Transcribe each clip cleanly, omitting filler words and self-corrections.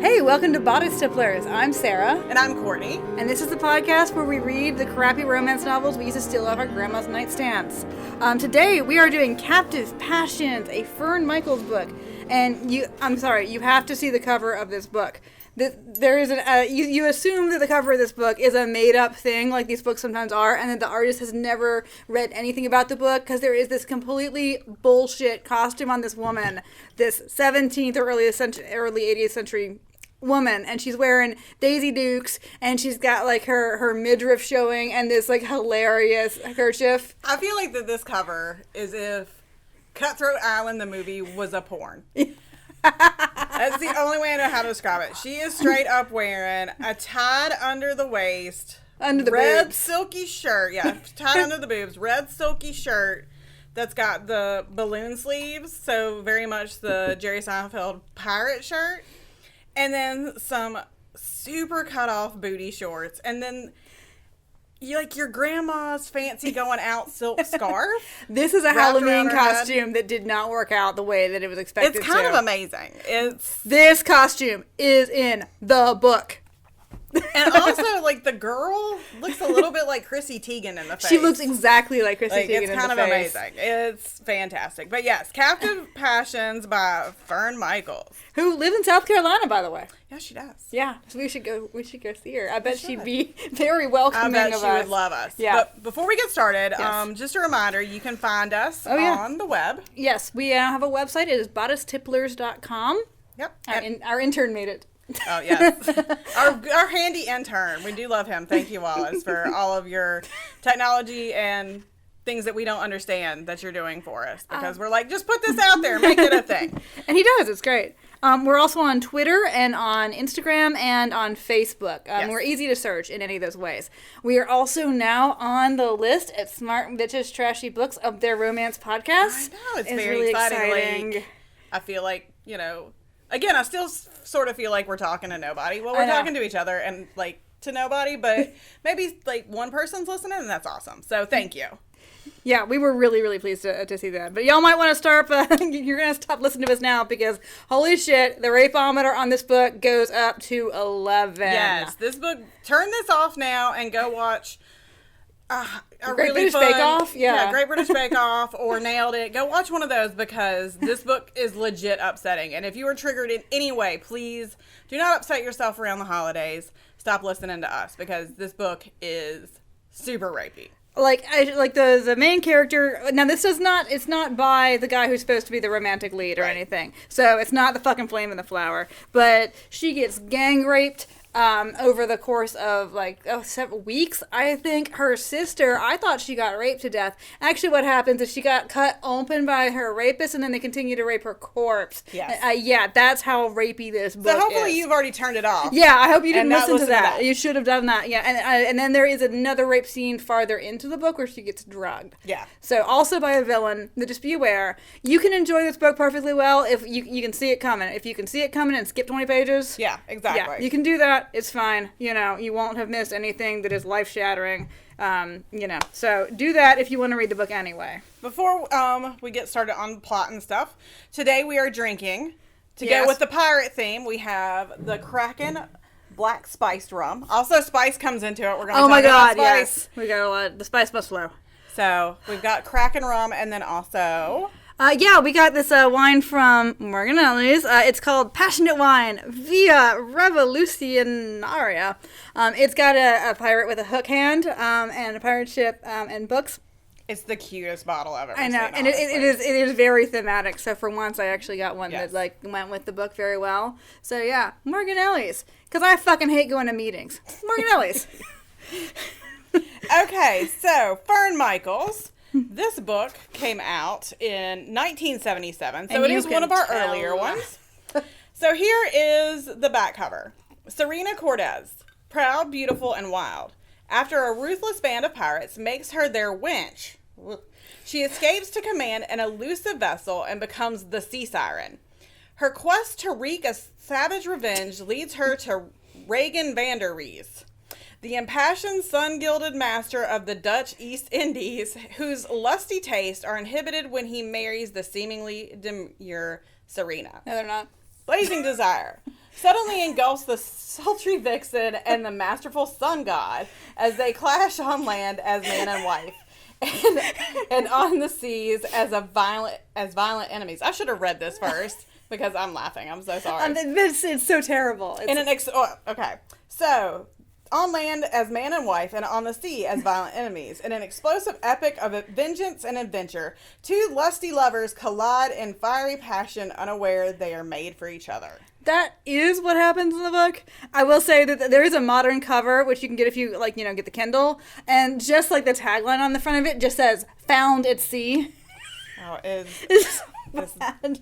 Hey, welcome to Bodice Tipplers. I'm Sarah. And I'm Courtney. And this is the podcast where we read the crappy romance novels we used to steal off our grandma's nightstands. Today, we are doing Captive Passions, a Fern Michaels book. And you have to see the cover of this book. There is you assume that the cover of this book is a made-up thing, like these books sometimes are, and that the artist has never read anything about the book, because there is this completely bullshit costume on this woman, this 17th or early 18th century woman, and she's wearing Daisy Dukes, and she's got like her midriff showing, and this like hilarious kerchief. I feel like that this cover is if Cutthroat Island, the movie, was a porn. That's the only way I know how to describe it. She is straight up wearing a tied under the waist, red boobs. Silky shirt. Yeah, tied under the boobs, red silky shirt that's got the balloon sleeves, so very much the Jerry Seinfeld pirate shirt, and then some super cut off booty shorts, and then your grandma's fancy going out silk scarf. This is a Halloween costume that did not work out the way that it was expected to. It's kind of amazing. This costume is in the book. And also, like, the girl looks a little bit like Chrissy Teigen in the face. She looks exactly like Chrissy Teigen in the face. It's kind of amazing. It's fantastic. But yes, Captive Passions by Fern Michaels. Who lives in South Carolina, by the way. Yeah, she does. Yeah, so we should go see her. I bet she'd be very welcoming of us. I bet she would love us. Yeah. But before we get started, just a reminder, you can find us on the web. Yes, we have a website. It is bodicetipplers.com. Yep. Our intern made it. Oh, yes. our handy intern. We do love him. Thank you, Wallace, for all of your technology and things that we don't understand that you're doing for us. Because we're like, just put this out there. Make it a thing. And he does. It's great. We're also on Twitter and on Instagram and on Facebook. Yes. We're easy to search in any of those ways. We are also now on the list at Smart Bitches Trashy Books of their romance podcast. I know. It's very really exciting. Like, I feel like, again, I still sort of feel like we're talking to nobody. Well, we're talking to each other and, like, to nobody, but maybe, like, one person's listening, and that's awesome. So, thank you. Yeah, we were really, really pleased to see that. But y'all might want to start, you're going to stop listening to us now because, holy shit, the rapeometer on this book goes up to 11. Yes, this book, turn this off now and go watch a Great really British fun, Bake Off? Yeah, Great British Bake Off or Nailed It. Go watch one of those because this book is legit upsetting. And if you were triggered in any way, please do not upset yourself around the holidays. Stop listening to us because this book is super rapey. Like the main character. Now it's not by the guy who's supposed to be the romantic lead or anything. So it's not the fucking Flame in the Flower. But she gets gang raped. Over the course of several weeks, I think. Her sister, I thought she got raped to death. Actually, what happens is she got cut open by her rapist, and then they continue to rape her corpse. Yes. That's how rapey this book is. So hopefully you've already turned it off. Yeah, I hope you didn't listen to that. You should have done that. Yeah, and then there is another rape scene farther into the book where she gets drugged. Yeah. So also by a villain. Just be aware. You can enjoy this book perfectly well if you can see it coming. If you can see it coming and skip 20 pages. Yeah, exactly. Yeah, you can do that. It's fine. You won't have missed anything that is life-shattering. So do that if you want to read the book anyway. Before we get started on plot and stuff, today we are drinking. To go with the pirate theme, we have the Kraken Black Spiced Rum. Also, spice comes into it. We're going to talk about spice. Yes. We got a lot. The spice must flow. So we've got Kraken Rum, and then also... we got this wine from Morganelli's. It's called Passionate Wine Via Revolutionaria. It's got a pirate with a hook hand and a pirate ship and books. It's the cutest bottle I've ever seen. I know, and it is very thematic. So for once, I actually got one that went with the book very well. So yeah, Morganelli's, because I fucking hate going to meetings. Morganelli's. Okay, so Fern Michaels. This book came out in 1977, so it is one of our earlier ones. So here is the back cover. Sirena Cortez, proud, beautiful, and wild. After a ruthless band of pirates makes her their wench, she escapes to command an elusive vessel and becomes the Sea Siren. Her quest to wreak a savage revenge leads her to Regan van Rhys, the impassioned, sun-gilded master of the Dutch East Indies, whose lusty tastes are inhibited when he marries the seemingly demure Sirena. No, they're not. blazing desire, suddenly engulfs the sultry vixen and the masterful sun god as they clash on land as man and wife. And on the seas as violent enemies. I should have read this first because I'm laughing. I'm so sorry. It's so terrible. Okay. So, on land as man and wife, and on the sea as violent enemies. In an explosive epic of vengeance and adventure, two lusty lovers collide in fiery passion, unaware they are made for each other. That is what happens in the book. I will say that there is a modern cover, which you can get if you, get the Kindle. And just like the tagline on the front of it just says, "Found at Sea." Oh, It's bad.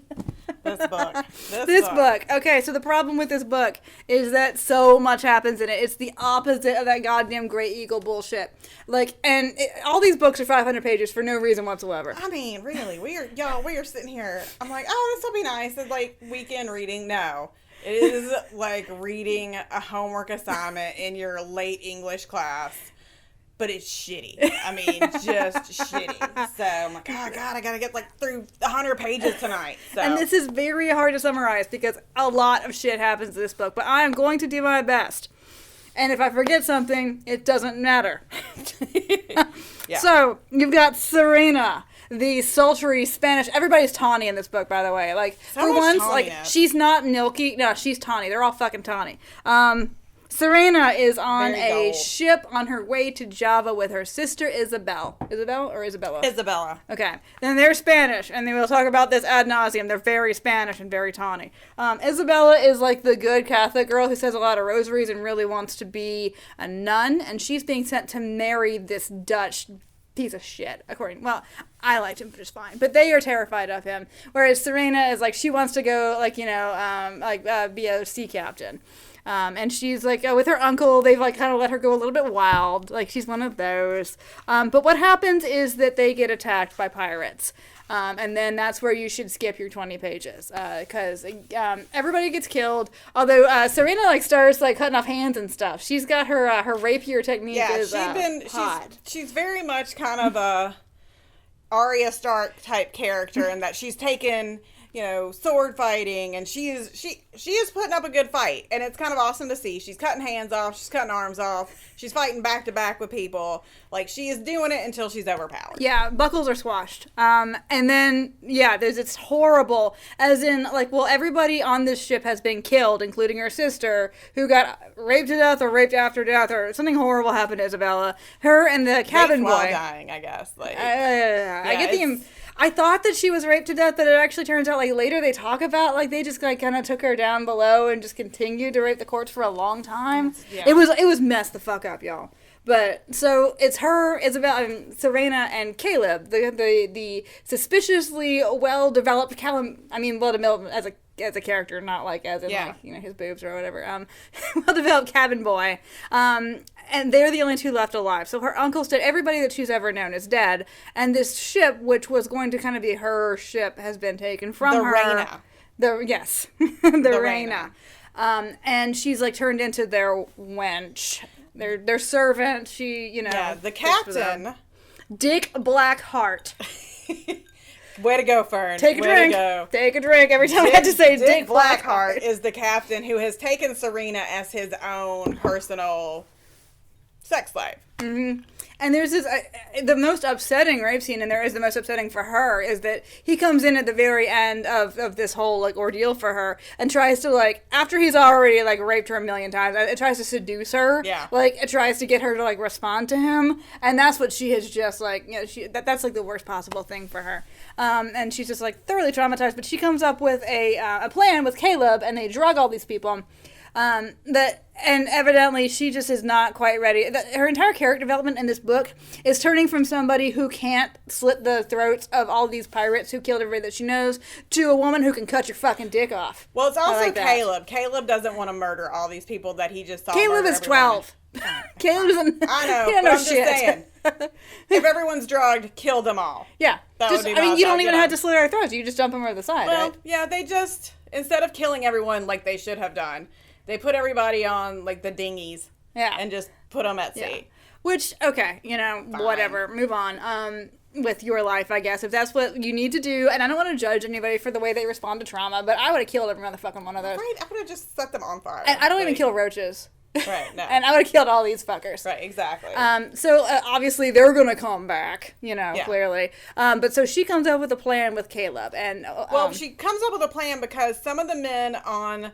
This book. This book. Okay, so the problem with this book is that so much happens in it. It's the opposite of that goddamn Great Eagle bullshit. All these books are 500 pages for no reason whatsoever. I mean, really, we are sitting here. I'm like, oh, this will be nice. It's like weekend reading. No, it is like reading a homework assignment in your late English class. But it's shitty. I mean, just shitty. So I'm like, oh, God, I got to get through 100 pages tonight. So. And this is very hard to summarize because a lot of shit happens in this book. But I am going to do my best. And if I forget something, it doesn't matter. Yeah. So, you've got Sirena, the sultry Spanish. Everybody's tawny in this book, by the way. For once, she's not milky. No, she's tawny. They're all fucking tawny. Sirena is on a ship on her way to Java with her sister Isabel. Isabel or Isabella? Isabella. Okay. Then they're Spanish, and they will talk about this ad nauseum. They're very Spanish and very tawny. Isabella is the good Catholic girl who says a lot of rosaries and really wants to be a nun, and she's being sent to marry this Dutch piece of shit, I liked him just fine, but they are terrified of him, whereas Sirena is she wants to go, be a sea captain. And she's with her uncle, they've kind of let her go a little bit wild. She's one of those. But what happens is that they get attacked by pirates. And then that's where you should skip your 20 pages. Because everybody gets killed. Although Sirena starts cutting off hands and stuff. She's got her rapier technique is hot. She's very much kind of a Arya Stark type character in that she's taken sword fighting, and she is putting up a good fight, and it's kind of awesome to see. She's cutting hands off, she's cutting arms off, she's fighting back to back with people. She is doing it until she's overpowered. Yeah, buckles are swashed. And then, it's horrible, as in, everybody on this ship has been killed, including her sister, who got raped to death or raped after death, or something horrible happened to Isabella. Her and the cabin boy. While dying, I guess. I thought that she was raped to death, but it actually turns out, later they talk about, they just, kind of took her down below and just continued to rape the corpse for a long time. Yeah. It was messed the fuck up, y'all. But, so, it's her, Isabel, Sirena, and Caleb, the suspiciously well-developed well-developed as a character, not as in his boobs or whatever. Well-developed cabin boy. And they're the only two left alive. So her uncle's dead. Everybody that she's ever known is dead. And this ship, which was going to kind of be her ship, has been taken from her. Reina. The Reina. And she's turned into their wench. Their servant. She, Yeah, the captain. Dick Blackheart. Way to go, Fern. Take a drink. Take a drink every time I have to say Dick Blackheart is the captain who has taken Sirena as his own personal sex slave. Mm-hmm. And there's this, the most upsetting rape scene, and there is the most upsetting for her, is that he comes in at the very end of this whole, ordeal for her, and tries to, after he's already, raped her a million times, it tries to seduce her. Yeah. It tries to get her to, respond to him, and that's what she has just, that's, the worst possible thing for her. And she's just, thoroughly traumatized, but she comes up with a plan with Caleb, and they drug all these people. And evidently she just is not quite ready. Her entire character development in this book is turning from somebody who can't slit the throats of all these pirates who killed everybody that she knows to a woman who can cut your fucking dick off. Well, it's also Caleb. Caleb doesn't want to murder all these people that he just saw. Caleb is 12. Caleb doesn't. I know. He don't know I'm shit. Just saying. If everyone's drugged, kill them all. Yeah. You don't even have to slit our throats. You just dump them over the side. Well, right? Yeah. They just, instead of killing everyone like they should have done, they put everybody on, the dinghies. Yeah. And just put them at sea. Which, okay, fine. Whatever. Move on. with your life, I guess, if that's what you need to do. And I don't want to judge anybody for the way they respond to trauma, but I would have killed every motherfucking one of those. Right, I would have just set them on fire. And I don't even kill roaches. Right, no. And I would have killed all these fuckers. Right, exactly. So obviously they're gonna come back, clearly. But so she comes up with a plan with Caleb, and she comes up with a plan because some of the men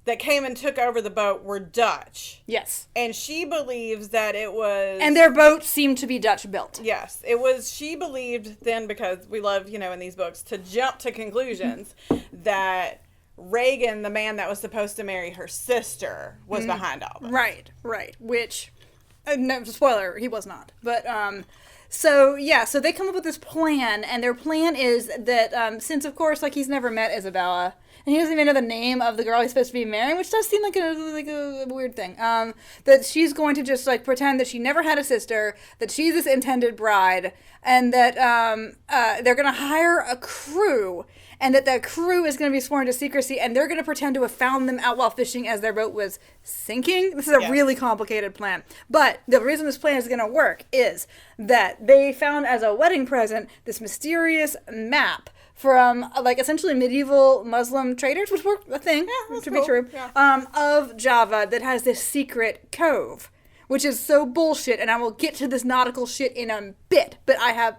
that came and took over the boat were Dutch. Yes. And she believes that it was... And their boat seemed to be Dutch built. Yes. It was... She believed then, because we love, in these books, to jump to conclusions, that Regan, the man that was supposed to marry her sister, was behind all this. Right. Which... no, spoiler, he was not. But, so they come up with this plan, and their plan is that, since, of course, he's never met Isabella... And he doesn't even know the name of the girl he's supposed to be marrying, which does seem like a weird thing. That she's going to just pretend that she never had a sister, that she's this intended bride, and that they're going to hire a crew, and that crew is going to be sworn to secrecy, and they're going to pretend to have found them out while fishing as their boat was sinking. This is a really complicated plan. But the reason this plan is going to work is that they found as a wedding present this mysterious map from essentially medieval Muslim traders, which were a thing, to be true, of Java that has this secret cove, which is so bullshit, and I will get to this nautical shit in a bit, but I have...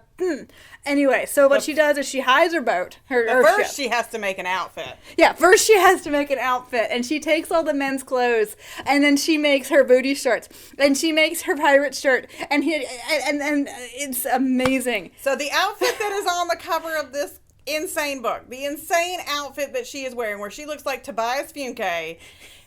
Anyway, so what she does is she hides her boat, her first ship. She has to make an outfit. Yeah, first she has to make an outfit, and she takes all the men's clothes, and then she makes her booty shorts, and she makes her pirate shirt, and it's amazing. So the outfit that is on the cover of this insane book, the insane outfit that she is wearing, where she looks like Tobias Funke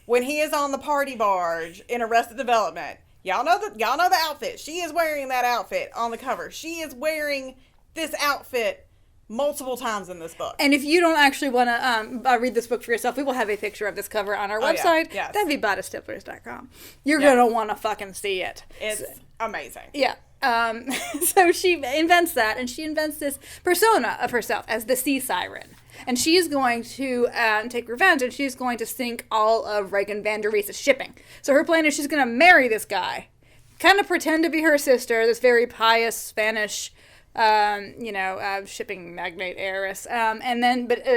when he is on the party barge in Arrested Development. Y'all know the outfit. She is wearing that outfit on the cover. She is wearing this outfit multiple times in this book. And if you don't actually want to read this book for yourself, we will have a picture of this cover on our website. Yes. That'd be bodystipplers.com. You're going to want to fucking see it. It's amazing. Yeah. So she invents that, and she invents this persona of herself as the sea siren. And she is going to take revenge, and she's going to sink all of Regan van der Rhys' shipping. So her plan is she's going to marry this guy, kind of pretend to be her sister, this very pious Spanish, shipping magnate heiress. But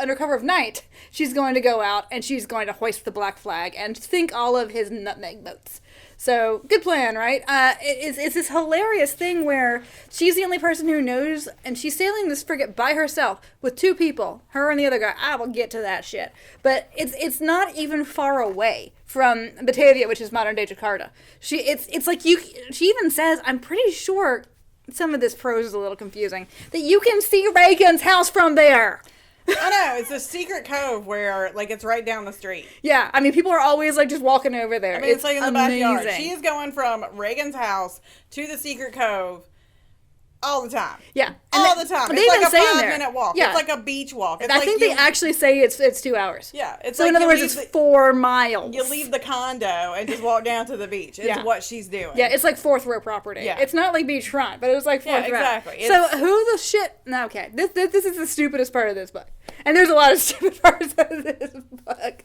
under cover of night, she's going to go out, and she's going to hoist the black flag and sink all of his nutmeg boats. So, good plan, right? It's this hilarious thing where she's the only person who knows, and she's sailing this frigate by herself with two people, her and the other guy. I will get to that shit. But it's not even far away from Batavia, which is modern-day Jakarta. She even says, I'm pretty sure, some of this prose is a little confusing, that you can see Reagan's house from there. I know, it's a secret cove where, it's right down the street. Yeah, I mean, people are always, just walking over there. I mean, it's in the backyard. She is going from Reagan's house to the secret cove all the time. Yeah. All the time. They It's even like a say 5-minute walk. Yeah. It's like a beach walk. It's I think they actually say it's 2 hours. Yeah. It's so in other words, it's 4 miles. You leave the condo and just walk down to the beach. It's what she's doing. Yeah, it's like fourth row property. Yeah. It's not like beachfront, but it was like fourth row. Exactly. So who the shit... No, okay. This is the stupidest part of this book. And there's a lot of stupid parts of this book.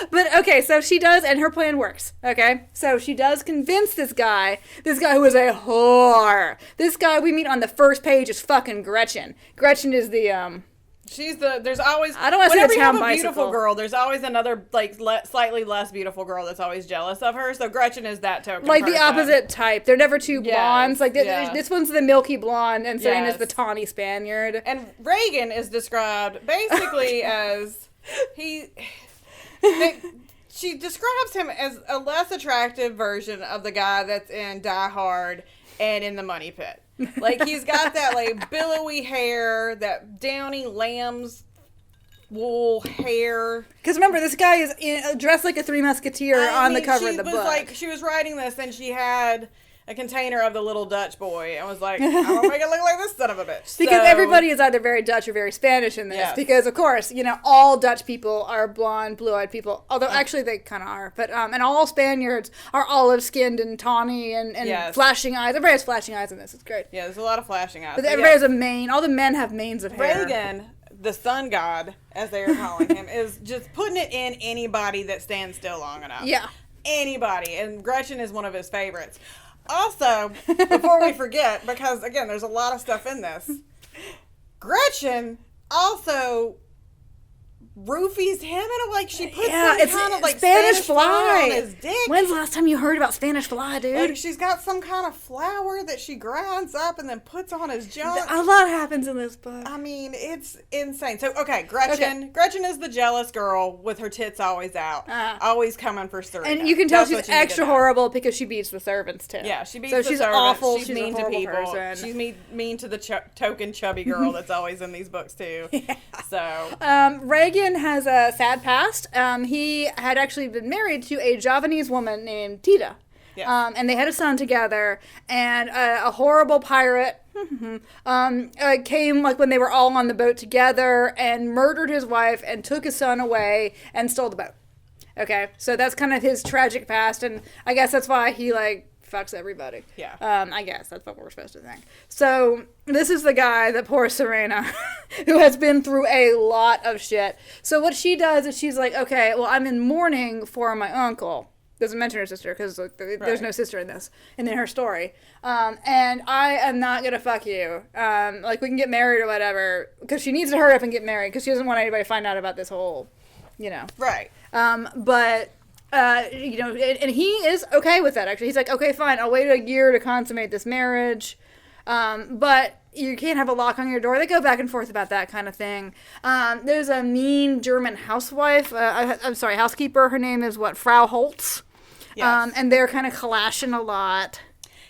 But, okay, so she does, and her plan works, okay? So she does convince this guy who is a whore. This guy we meet on the first page is fucking Gretchen. Gretchen is the, there's always, I don't want to say the town whenever you have a bicycle. beautiful girl, there's always another, slightly less beautiful girl that's always jealous of her. So Gretchen is that token like person. the opposite type. They're never two blondes. This one's the milky blonde, and Serena's the tawny Spaniard. And Regan is described basically as she describes him as a less attractive version of the guy that's in Die Hard and in The Money Pit. He's got that, billowy hair, that downy lamb's wool hair. Because remember, this guy is dressed like a Three Musketeer on the cover of the book. She was writing this, and she had a container of the little Dutch boy, and was like, I'm gonna make it look like this son of a bitch. Because everybody is either very Dutch or very Spanish in this. Yes. Because, of course, all Dutch people are blonde, blue-eyed people. Although, actually, they kind of are. But, and all Spaniards are olive-skinned and tawny and flashing eyes. Everybody has flashing eyes in this. It's great. Yeah, there's a lot of flashing eyes. But everybody has a mane. All the men have manes of hair. Regan, the sun god, as they are calling him, is just putting it in anybody that stands still long enough. Yeah. Anybody. And Gretchen is one of his favorites. Also, before we forget, because again, there's a lot of stuff in this, Gretchen also roofies him in a, like, she puts some kind of like Spanish fly on his dick. When's the last time you heard about Spanish fly, dude? Like, she's got some kind of flour that she grinds up and then puts on his junk. A lot happens in this book. I mean, it's insane. So, okay, Gretchen is the jealous girl with her tits always out, always coming for Sirena. And you can tell she's extra horrible because she beats the servants too. Yeah, she beats the servants. So she's awful. She's mean to people. Person. She's mean to the token chubby girl that's always in these books too. Yeah. So, Regan has a sad past. He had actually been married to a Javanese woman named Tita. Yes. And they had a son together, and a horrible pirate came like when they were all on the boat together and murdered his wife and took his son away and stole the boat. Okay, so that's kind of his tragic past, and I guess that's why he like fucks everybody. Yeah. I guess that's what we're supposed to think. So this is the guy that poor Sirena, who has been through a lot of shit. So what she does is she's like, okay, well, I'm in mourning for my uncle. Doesn't mention her sister because there's no sister in this and in her story. And I am not gonna fuck you. Like, we can get married or whatever, because she needs to hurry up and get married because she doesn't want anybody to find out about this whole, Right. But. And he is okay with that, actually. He's like, okay, fine, I'll wait a year to consummate this marriage. But you can't have a lock on your door. They go back and forth about that kind of thing. There's a mean German housewife. Housekeeper. Her name is Frau Holtz. Yes. And they're kind of clashing a lot.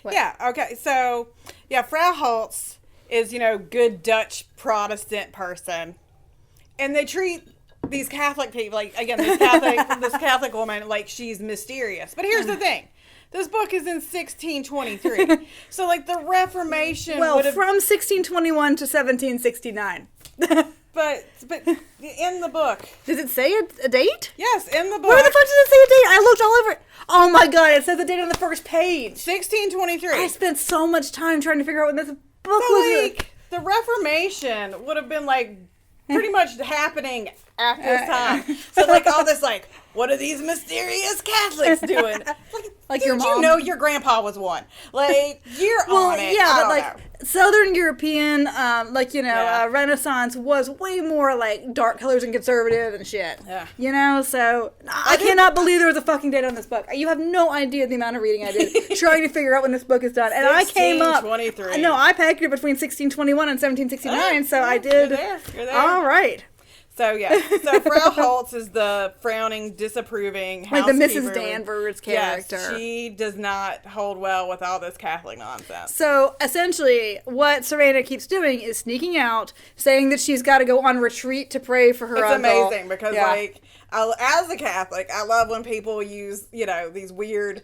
What? Yeah, okay. So, Frau Holtz is, good Dutch Protestant person. And they treat these Catholic people, like, again, this Catholic woman, like, she's mysterious. But here's the thing. This book is in 1623. So, like, the Reformation from 1621 to 1769. But in the book. Does it say a date? Yes, in the book. Where the fuck does it say a date? I looked all over it. Oh my god, it says the date on the first page. 1623. I spent so much time trying to figure out when this book was. Like, the Reformation would have been, like, pretty much happening at this time. So, like, all this, like, what are these mysterious Catholics doing? Like your mom? You know your grandpa was one. Like, you're on it. Yeah, but, like, Southern European, Renaissance was way more, like, dark colors and conservative and shit. Yeah. So, I cannot believe there was a fucking date on this book. You have no idea the amount of reading I did trying to figure out when this book is done. And I came up. 1623. No, I pegged it between 1621 and 1769, so I did. You're there. All right. So, So, Frau Holtz is the frowning, disapproving housekeeper. Like the Mrs. Danvers character. Yes, she does not hold well with all this Catholic nonsense. So, essentially, what Sirena keeps doing is sneaking out, saying that she's got to go on retreat to pray for her uncle. It's amazing, because, like, as a Catholic, I love when people use, these weird...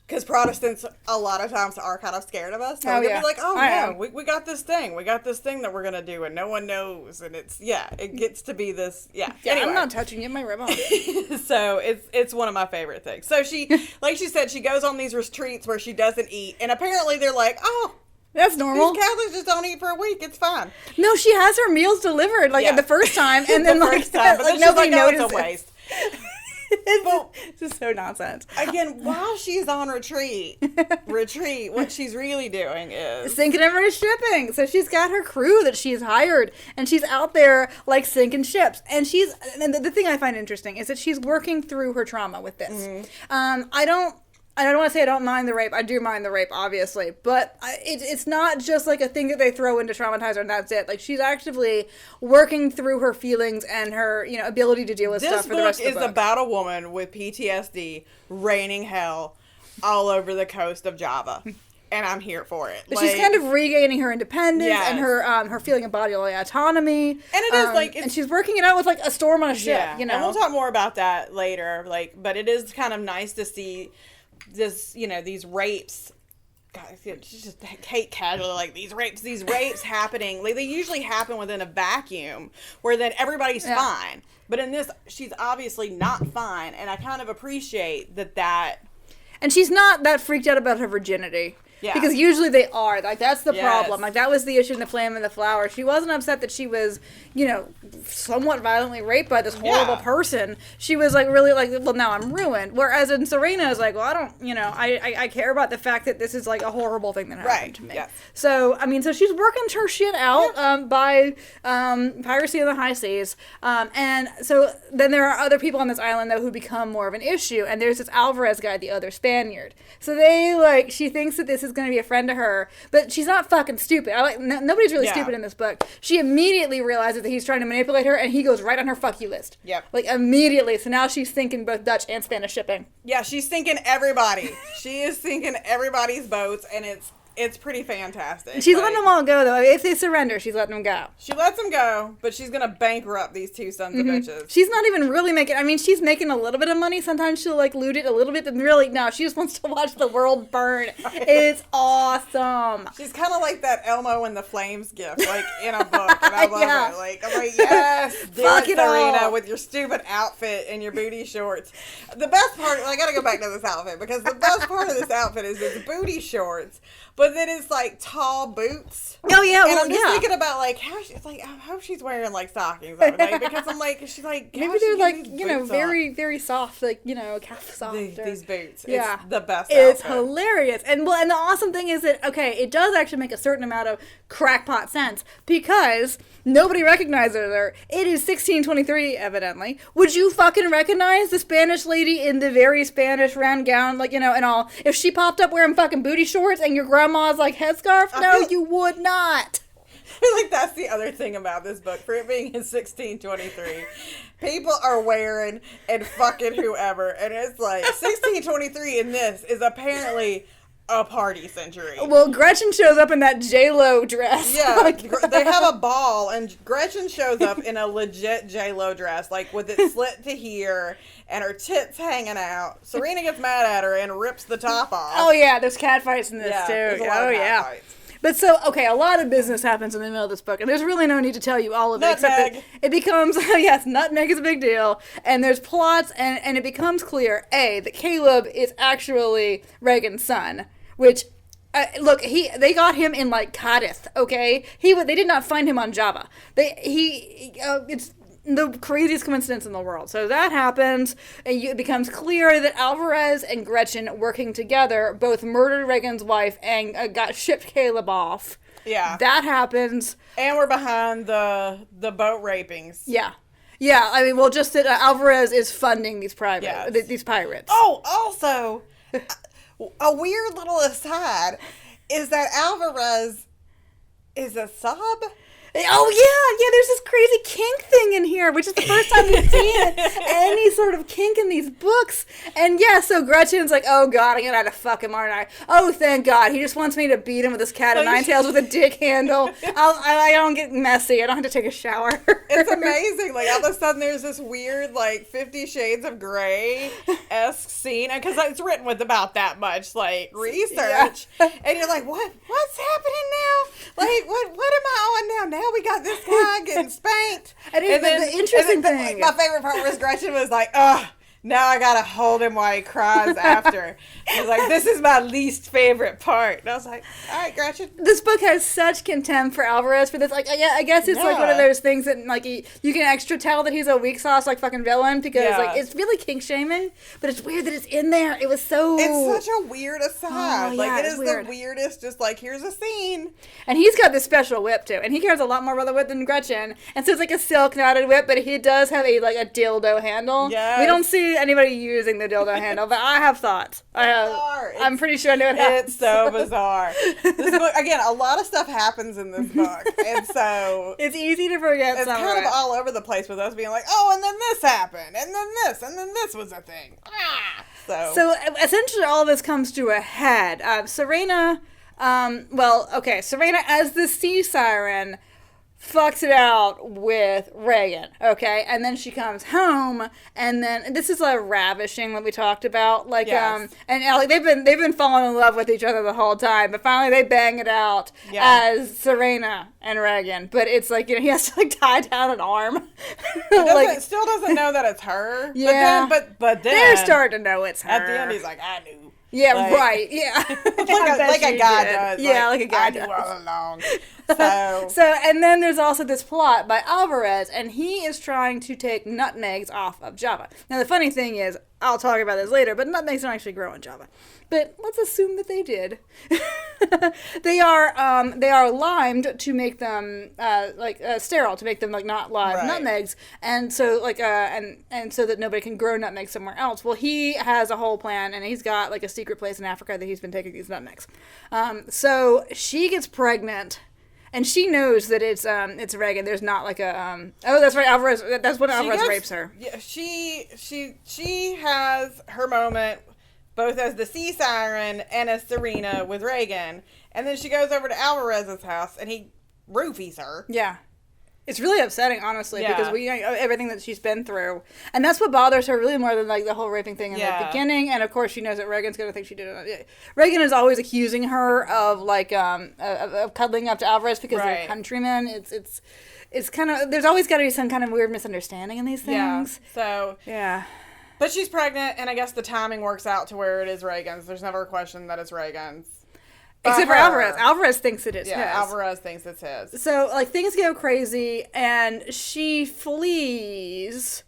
Because Protestants, a lot of times, are kind of scared of us. So they'll be like, we got this thing. We got this thing that we're going to do, and no one knows. And it's, it gets to be this, Anyway. I'm not touching it. My rib on. So it's one of my favorite things. So she, like she said, she goes on these retreats where she doesn't eat. And apparently they're like, that's normal. These Catholics just don't eat for a week. It's fine. No, she has her meals delivered, like, the first time. And then, but then nobody notices. It's a waste. It's just so nonsense. Again, while she's on retreat, what she's really doing is sinking every shipping. So she's got her crew that she's hired, and she's out there like sinking ships. And the thing I find interesting is that she's working through her trauma with this. Mm-hmm. I don't want to say I don't mind the rape. I do mind the rape, obviously. But it's not just like a thing that they throw in to traumatize her and that's it. Like, she's actively working through her feelings and her, ability to deal with stuff for the rest of the book. This book is about a woman with PTSD raining hell all over the coast of Java. And I'm here for it. But she's kind of regaining her independence and her feeling of bodily autonomy. And it is and she's working it out with like a storm on a ship, And we'll talk more about that later. But it is kind of nice to see this, these rapes. God, just hate casually, like these rapes happening. Like, they usually happen within a vacuum where then everybody's fine. But in this, she's obviously not fine, and I kind of appreciate that. And she's not that freaked out about her virginity. Yeah. Because usually they are. Like, that's the Yes. problem. Like, that was the issue in The Flame and the Flower. She wasn't upset that she was, you know, somewhat violently raped by this horrible person. She was, like, really like, well, now I'm ruined. Whereas in Sirena, is like, well, I don't, you know, I care about the fact that this is, like, a horrible thing that happened to me. Yes. So, I mean, so she's working her shit out by piracy in the high seas. And so then there are other people on this island, though, who become more of an issue. And there's this Alvarez guy, the other Spaniard. So they, like, she thinks that this is going to be a friend to her, but she's not fucking stupid. Nobody's really stupid in this book. She immediately realizes that he's trying to manipulate her, and he goes right on her fuck you list. Yep. Like, immediately. So now she's thinking both Dutch and Spanish shipping. Yeah, she's thinking everybody. She is thinking everybody's boats, and it's pretty fantastic. She's letting them all go, though. If they surrender, she's letting them go. She lets them go, but she's going to bankrupt these two sons of bitches. She's not even really making... I mean, she's making a little bit of money. Sometimes she'll, like, loot it a little bit, but really, no. She just wants to watch the world burn. It's awesome. She's kind of like that Elmo and the Flames gift, like, in a book, and I love it. Like, I'm like, yes, fuck it, Sirena, all. with your stupid outfit and your booty shorts. The best part... I got to go back to this outfit, because the best part of this outfit is its booty shorts, but then it's, like, tall boots. Oh, yeah. And I'm just thinking about, like, I hope she's wearing, like, stockings every day, because I'm like, she's like, maybe they're, like, you know, very, very soft, like, you know, calf soft. These boots. Yeah. It's the best It's outfit. hilarious. And, well, and the awesome thing is that, okay, it does actually make a certain amount of crackpot sense, because nobody recognizes her. It is 1623, evidently. Would you fucking recognize the Spanish lady in the very Spanish round gown, like, you know, and all? If she popped up wearing fucking booty shorts and your grandma's, like, headscarf? No, you would not. I feel like that's the other thing about this book. For it being in 1623, people are wearing and fucking whoever. And it's like, 1623 in this is apparently a party century. Well, Gretchen shows up in that J-Lo dress. Yeah, Like, they have a ball, and Gretchen shows up in a legit J-Lo dress, like with it slit to here, and her tits hanging out. Serena gets mad at her and rips the top off. oh, yeah, there's catfights in this, too. There's a lot of catfights. But so, okay, a lot of business happens in the middle of this book, and there's really no need to tell you all of it, Nutmeg. except that it becomes, yes, nutmeg is a big deal, and there's plots, and it becomes clear, A, that Caleb is actually Regan's son, which, look, they got him in, like, Cadiz, okay? They did not find him on Java. It's the craziest coincidence in the world. So that happens, and it becomes clear that Alvarez and Gretchen, working together, both murdered Regan's wife and shipped Caleb off. Yeah. That happens. And we're behind the boat rapings. Yeah. Yeah, I mean, well, just that Alvarez is funding these these pirates. Oh, also, a weird little aside is that Alvarez is a sub. Oh, yeah, there's this crazy kink thing in here, which is the first time we've seen any sort of kink in these books. And yeah, so Gretchen's like, oh God, I'm gonna have to fuck him, aren't I? Oh, thank God, he just wants me to beat him with his cat of nine tails with a dick handle. I don't get messy, I don't have to take a shower. It's amazing, like all of a sudden there's this weird, like, 50 Shades of Grey-esque scene, because it's written with about that much, like, research, and you're like, what's happening now? Like, what am I on now? Now we got this guy getting spanked. And then the interesting thing. My favorite part was Gretchen was like, ugh, now I gotta hold him while he cries after. I was like, this is my least favorite part. And I was like, all right, Gretchen. This book has such contempt for Alvarez for this. Like, I guess it's like one of those things that, like, you can extra tell that he's a weak sauce, like, fucking villain, because, like, it's really kink shaming, but it's weird that it's in there. It was so... It's such a weird aside. Oh, like, it is weird. the weirdest, just like, here's a scene. And he's got this special whip, too, and he cares a lot more about the whip than Gretchen, and so it's like a silk knotted whip, but he does have a dildo handle. Yes. We don't see anybody using the dildo handle, but I have thoughts. I'm pretty sure I know what happens. It's so bizarre. This book, again, a lot of stuff happens in this book, and so it's easy to forget. It's kind of all over the place with us being like, oh, and then this happened, and then this was a thing. So essentially, all of this comes to a head. Sirena, Sirena as the sea siren fucks it out with Regan, okay? And then she comes home, and then this is like ravishing that we talked about, like, yes. and they've been falling in love with each other the whole time, but finally they bang it out as Sirena and Regan. But it's like, he has to like tie down an arm. Still doesn't know that it's her. Yeah, but then they're starting to know it's her. At the end, he's like, I knew. Yeah, right. Yeah. like a guy does. Yeah, like a guy does. I knew all along. So. And then there's also this plot by Alvarez, and he is trying to take nutmegs off of Java. Now, the funny thing is, I'll talk about this later, but nutmegs don't actually grow in Java. But let's assume that they did. They are limed to make them sterile, to make them like not live nutmegs, and so and so that nobody can grow nutmegs somewhere else. Well, he has a whole plan, and he's got like a secret place in Africa that he's been taking these nutmegs. So she gets pregnant. And she knows that it's Regan. There's not like a oh, that's right, Alvarez. That's when Alvarez rapes her. Yeah, she has her moment both as the sea siren and as Sirena with Regan, and then she goes over to Alvarez's house and he roofies her. Yeah. It's really upsetting, honestly, because we everything that she's been through, and that's what bothers her really more than like the whole raping thing in the beginning. And of course, she knows that Regan's gonna think she did it. Regan is always accusing her of like of cuddling up to Alvarez because they're countrymen. It's kind of there's always got to be some kind of weird misunderstanding in these things. Yeah. But she's pregnant, and I guess the timing works out to where it is Regan's. There's never a question that it's Regan's. Except for Alvarez. Alvarez thinks it is his. Alvarez thinks it's his. So, like, things go crazy, and she flees.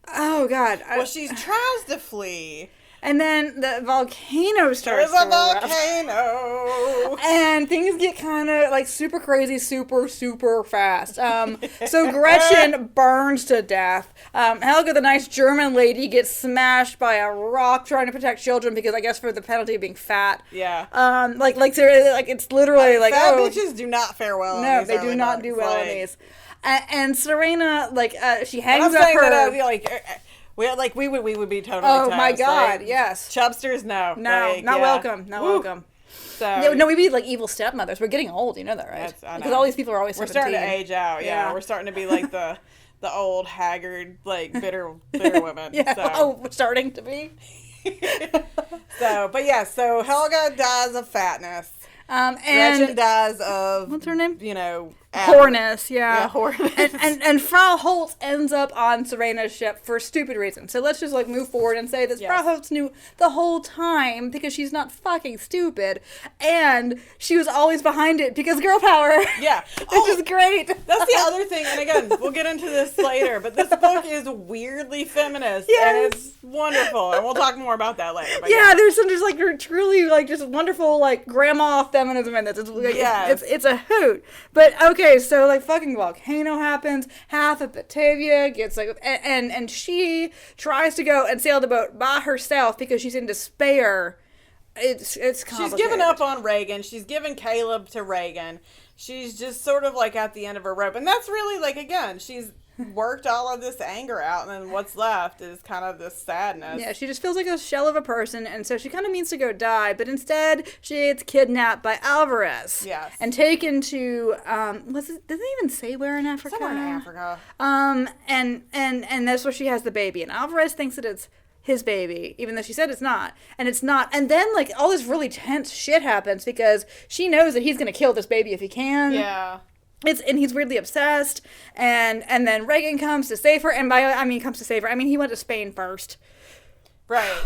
Oh, God. Well, she tries to flee. And then the volcano starts. There's a volcano. And things get kind of like super crazy, super fast. So Gretchen burns to death. Helga, the nice German lady, gets smashed by a rock trying to protect children because I guess for the penalty of being fat. Yeah. Like it's literally like fat bitches do not fare well. No, they do not do well in these. And Sirena, she hangs up her. We would be totally oh my god, yes. Chubsters, no. Not welcome. Not welcome. So no, we'd be like evil stepmothers. We're getting old, you know that, right? Because all these people are always 17. We're starting to age out, yeah. We're starting to be like the old, haggard, like bitter women. Yeah. So. Oh, we're starting to be. So Helga dies of fatness. And Gretchen dies of what's her name? Whoreness, yeah. Whoreness. And Frau Holtz ends up on Serena's ship for stupid reasons. So let's just move forward and say that Frau Holtz knew the whole time because she's not fucking stupid, and she was always behind it because girl power. Yeah, which is great. That's the other thing, and again, we'll get into this later. But this book is weirdly feminist, and it's wonderful, and we'll talk more about that later. But there's some just truly just wonderful grandma feminism in this. It's a hoot. But okay. So fucking volcano happens. Half of Batavia gets and she tries to go and sail the boat by herself because she's in despair. It's complicated. She's given up on Regan. She's given Caleb to Regan. She's just sort of at the end of her rope, and that's really again she's worked all of this anger out, and then what's left is kind of this sadness. Yeah, she just feels like a shell of a person, and so she kind of means to go die, but instead she gets kidnapped by Alvarez. Yes. And taken to does it even say where in Africa? Somewhere in Africa. And that's where she has the baby, and Alvarez thinks that it's his baby, even though she said it's not. And it's not. And then all this really tense shit happens because she knows that he's gonna kill this baby if he can. Yeah. And he's weirdly obsessed, and then Regan comes to save her, and he went to Spain first. Right.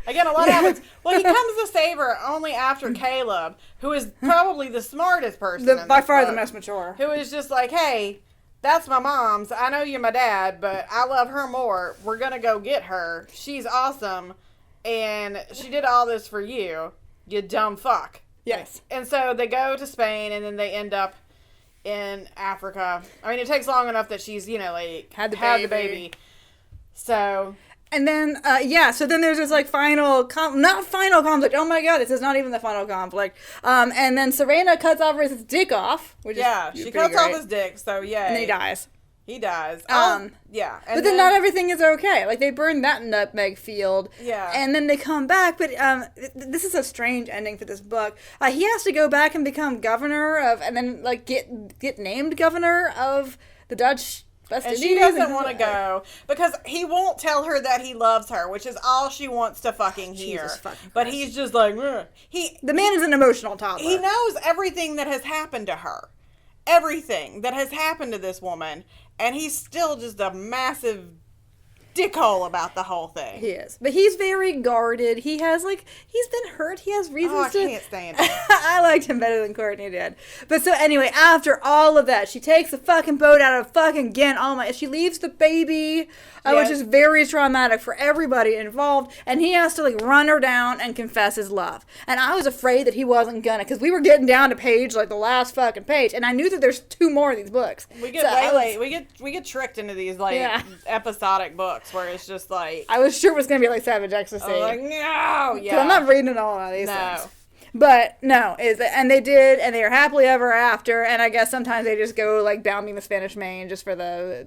Again, a lot happens. Well, he comes to save her only after Caleb, who is probably the smartest person by far the most mature. Who is just hey, that's my mom's. I know you're my dad, but I love her more. We're gonna go get her. She's awesome, and she did all this for you, you dumb fuck. Yes. And so they go to Spain, and then they end up in Africa. I mean, it takes long enough that she's, had the baby. So. And then, so then there's this, not final conflict. Oh my god, this is not even the final conflict. And then Sirena cuts Alvarez's dick off, which is she cuts off his dick, so yay. And then he dies. He dies. But then not everything is okay. They burn that nutmeg field. Yeah. And then they come back, but this is a strange ending for this book. He has to go back and become governor of, and then get named governor of the Dutch West Indies. And she doesn't want to go because he won't tell her that he loves her, which is all she wants to fucking hear. Jesus fucking but Christ. He's just the man is an emotional toddler. He knows everything that has happened to her. Everything that has happened to this woman, and he's still just a massive dickhole about the whole thing. He is. But he's very guarded. He has, like, he's been hurt. He has reasons to... I can't stand it. I liked him better than Courtney did. But so anyway, after all of that, she takes the fucking boat out of fucking Ghent. She leaves the baby, which is very traumatic for everybody involved. And he has to, like, run her down and confess his love. And I was afraid that he wasn't gonna, because we were getting down to page, like, the last fucking page. And I knew that there's 2 more of these books. We get we get tricked into these, like, episodic books where it's just like... I was sure it was going to be like Savage Ecstasy. I was like, no! Yeah. I'm not reading all of these things. But, no. And they did, and they are happily ever after, and I guess sometimes they just go, like, bounding the Spanish Main just for the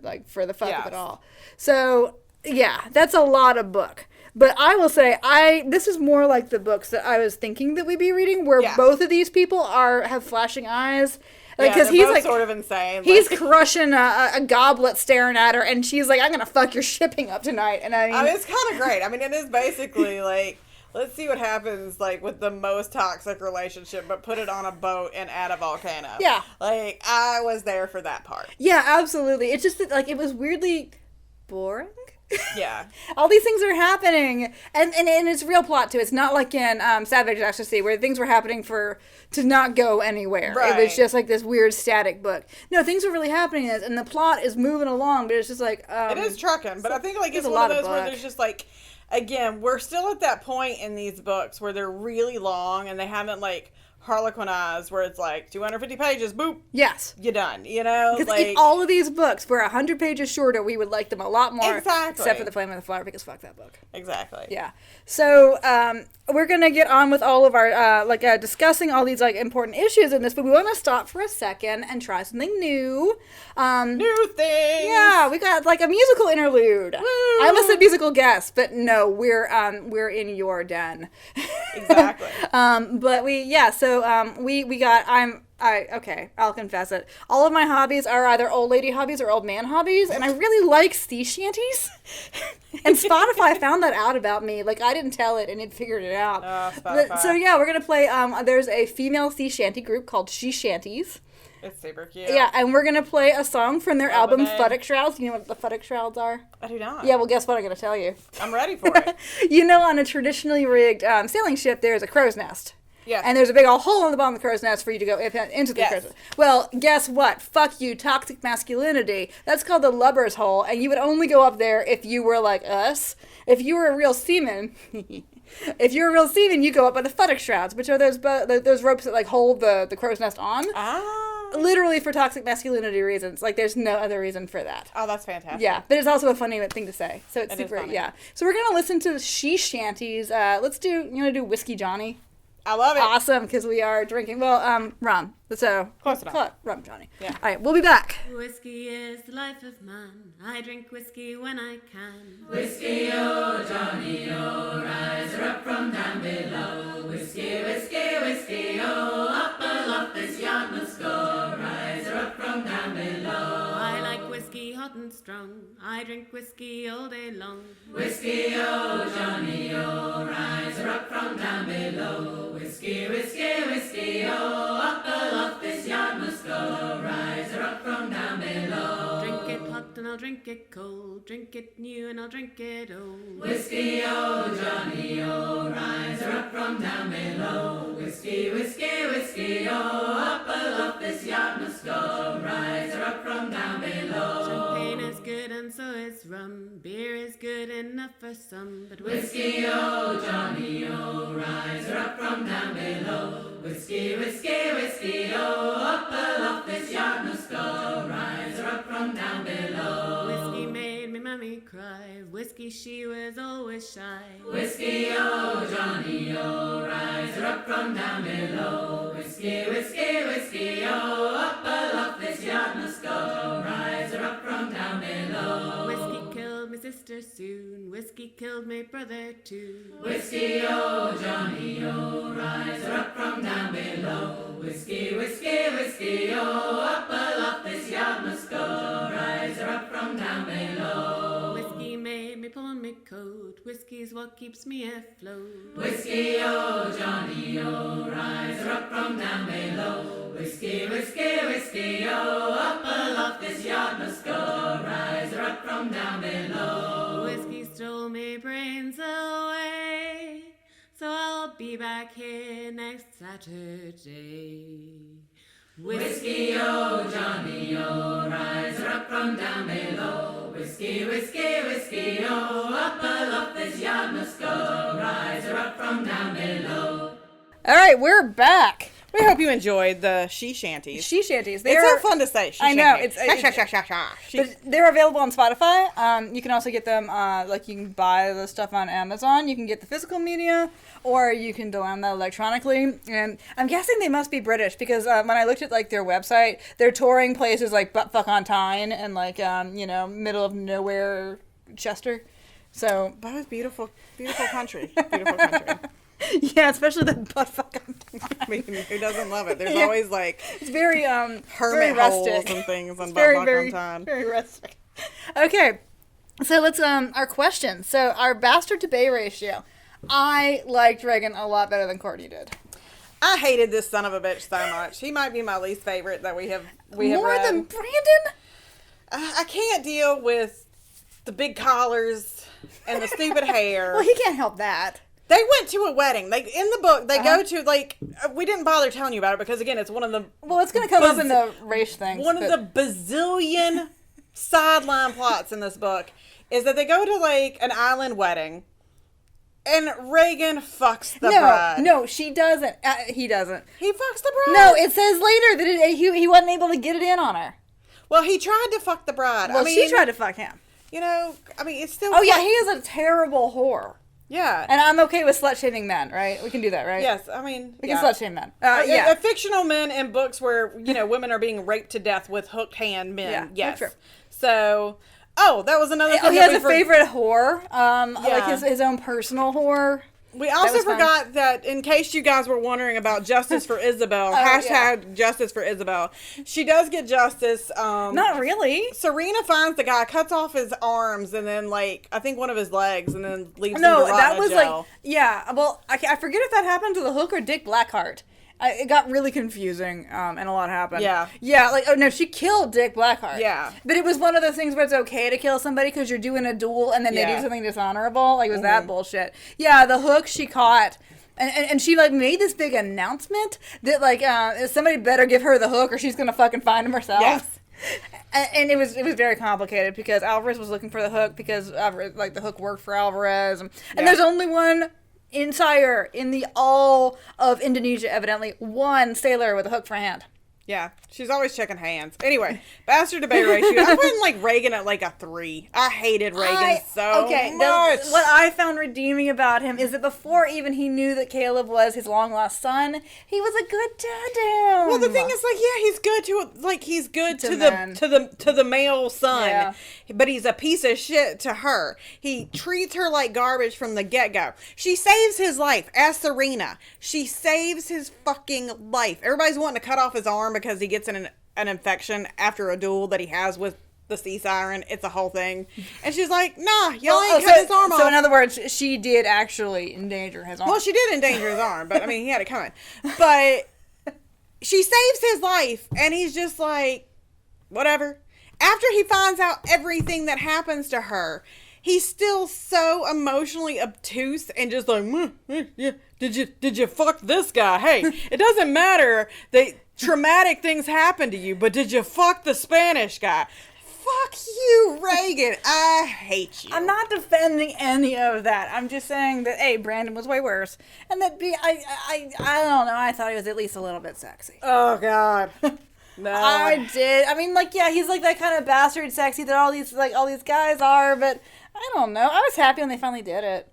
fuck of it all. So, yeah, that's a lot of book. But I will say, this is more like the books that I was thinking that we'd be reading, where both of these people have flashing eyes. Like, because he's like sort of insane. He's crushing a goblet, staring at her, and she's like, "I'm gonna fuck your shipping up tonight." And I mean, it's kind of great. I mean, it is basically like, let's see what happens, like, with the most toxic relationship, but put it on a boat and at a volcano. Yeah, like, I was there for that part. Yeah, absolutely. It's just that, like, it was weirdly boring. Yeah. All these things are happening, and it's real plot too. It's not like in Savage Ecstasy where things were happening to not go anywhere. Right. It was just like this weird static book. No, things are really happening in this, and the plot is moving along, but it's just like... it is trucking, but I think, like, it's one of those where there's just, like... Again, we're still at that point in these books where they're really long, and they haven't, like... Harlequinized, where it's like 250 pages, boop. Yes. You're done, you know? Because if all of these books were 100 pages shorter, we would like them a lot more. Exactly. Except for The Flame of the Flower, because fuck that book. Exactly. Yeah. So, we're going to get on with all of our, discussing all these, like, important issues in this, but we want to stop for a second and try something new. New things! Yeah, we got, like, a musical interlude. Woo! I almost said musical guest, but no, we're in your den. Exactly. I'll confess it. All of my hobbies are either old lady hobbies or old man hobbies, and I really like sea shanties. And Spotify found that out about me. Like, I didn't tell it, and it figured it out. So yeah, we're gonna play. There's a female sea shanty group called She Shanties. It's super cute. Yeah, and we're gonna play a song from their album Futtock Shrouds. You know what the Futtock Shrouds are? I do not. Yeah, well, guess what I'm gonna tell you. I'm ready for it. You know, on a traditionally rigged sailing ship, there's a crow's nest. Yeah. And there's a big old hole in the bottom of the crow's nest for you to go into the crow's nest. Well, guess what? Fuck you, toxic masculinity. That's called the lubber's hole, and you would only go up there if you were like us. If you were a real seaman, you go up by the futtock shrouds, which are those ropes that, like, hold the crow's nest on. Literally for toxic masculinity reasons. Like, there's no other reason for that. Oh, that's fantastic. Yeah, but it's also a funny thing to say. So it's super, yeah. So we're going to listen to the She Shanties. You want to do Whiskey Johnny? I love it. Awesome, because we are drinking, rum. So, close enough. Rum Johnny. Yeah. All right, we'll be back. Whiskey is the life of man. I drink whiskey when I can. Whiskey, oh Johnny, oh, rise her up from down below. Whiskey, whiskey, whiskey, oh, up aloft this yacht must go. Rise her up from down below. I like whiskey hot and strong. I drink whiskey all day long. Whiskey, oh Johnny, oh, rise her up from down below. Whiskey, whiskey, whiskey, oh, up aloft this yacht must go. Rise her up from down below. Drink it hot and I'll drink it cold. Drink it new and I'll drink it old. Whiskey, oh Johnny, oh, rise her up from down below. Whiskey, whiskey, whiskey, oh, up aloft this yacht must go. Rise her up from down below. Champagne is good and so is rum. Beer is good enough for some, but whiskey, oh Johnny, oh, rise her up from down below. Whiskey, whiskey, whiskey, oh, up aloft this yacht must go. Rise her up from down below. Whiskey made me mommy cry. Whiskey, she was always shy. Whiskey, oh Johnny, oh, rise her up from down below. Whiskey, whiskey, whiskey, oh, up aloft this yacht must go. Rise her up from down below. Whiskey killed me sister soon. Whiskey killed me brother too. Whiskey, oh Johnny, oh, rise her up from down below. Whiskey, whiskey, whiskey, oh, up aloft this yacht must go. Rise her up from down below. Whiskey made me pull on me coat. Whiskey's what keeps me afloat. Whiskey, oh Johnny, oh, rise her up from down below. Whiskey, whiskey, whiskey, oh, up aloft this yacht must go. Rise her up from down below. Whiskey me back here next Saturday. Whiskey, oh, Johnny, oh, rise her up from down below. Whiskey, whiskey, whiskey, oh, up aloft this yard must go. Rise her up from down below. All right, we're back. We hope you enjoyed the she shanties. She shanties. It's so fun to say. She I know. But they're available on Spotify. You can also get them, like you can buy the stuff on Amazon. You can get the physical media, or you can download that electronically. And I'm guessing they must be British because when I looked at like their website, they're touring places like Buttfuck-on-Tyne and like middle of nowhere Chester. So that was beautiful, beautiful country. Beautiful country. Yeah, especially the Buttfuck-on-Tyne. I mean, who doesn't love it? There's always like it's very hermit very holes rustic and things on very Buttfuck-on-Tyne. very rustic. Okay, so let's our questions. So our bastard to bay ratio. I liked Regan a lot better than Courtney did. I hated this son of a bitch so much. He might be my least favorite that we have More read. than Brandon? I can't deal with the big collars and the stupid hair. Well, he can't help that. They went to a wedding. Like in the book, they go to like we didn't bother telling you about it because again, it's one of the it's going to come up in the race things. One of the bazillion sideline plots in this book is that they go to like an island wedding, and Regan fucks the bride. No, she doesn't. He doesn't. He fucks the bride. No, it says later that he wasn't able to get it in on her. Well, he tried to fuck the bride. Well, she tried to fuck him. You know, I mean, it's still. Oh yeah, he is a terrible whore. Yeah. And I'm okay with slut-shaming men, right? We can do that, right? Yes, I mean... We can slut-shame men. Yeah. Fictional men in books where, women are being raped to death with hooked hand men. Yeah, yes. True. So... Oh, that was another thing. Oh, he has a favorite whore. Like his own personal whore. We also forgot that, in case you guys were wondering about justice for Isabel, justice for Isabel, she does get justice. Not really. Serena finds the guy, cuts off his arms, and then, like, I think one of his legs, and then leaves him to rot that in a was jail. like, yeah, well, I forget if that happened to the Hook or Dick Blackheart. It got really confusing, and a lot happened. Yeah. Yeah, like, oh no, she killed Dick Blackheart. Yeah. But it was one of those things where it's okay to kill somebody because you're doing a duel and then they do something dishonorable. Like, it was that bullshit. Yeah, the Hook she caught. And she, like, made this big announcement that, like, somebody better give her the Hook or she's gonna fucking find him herself. Yes. And it was very complicated because Alvarez was looking for the Hook because, the Hook worked for Alvarez. And there's only one... entire in the all of Indonesia, evidently one sailor with a hook for a hand. Yeah, she's always checking hands. Anyway, bastard to bay ratio. I'm putting like Regan at like a 3. I hated Regan so much. What I found redeeming about him is that before even he knew that Caleb was his long lost son, he was a good dad to him. Well, the thing is, like, yeah, he's good to the male son, but he's a piece of shit to her. He treats her like garbage from the get go. She saves his life as Sirena. She saves his fucking life. Everybody's wanting to cut off his arm because he gets an infection after a duel that he has with the sea siren. It's a whole thing. And she's like, nah, y'all ain't cut his arm off. So in other words, she did actually endanger his arm. Well, she did endanger his arm, but I mean, he had it coming. But she saves his life, and he's just like, whatever. After he finds out everything that happens to her, he's still so emotionally obtuse and just like, yeah, did you fuck this guy? Hey, it doesn't matter that traumatic things happen to you, but did you fuck the Spanish guy? Fuck you, Regan. I hate you. I'm not defending any of that. I'm just saying that A, Brandon was way worse, and that B, I don't know. I thought he was at least a little bit sexy. Oh God. No. I did. I mean, like, yeah, he's like that kind of bastard sexy that all these guys are, but I don't know. I was happy when they finally did it.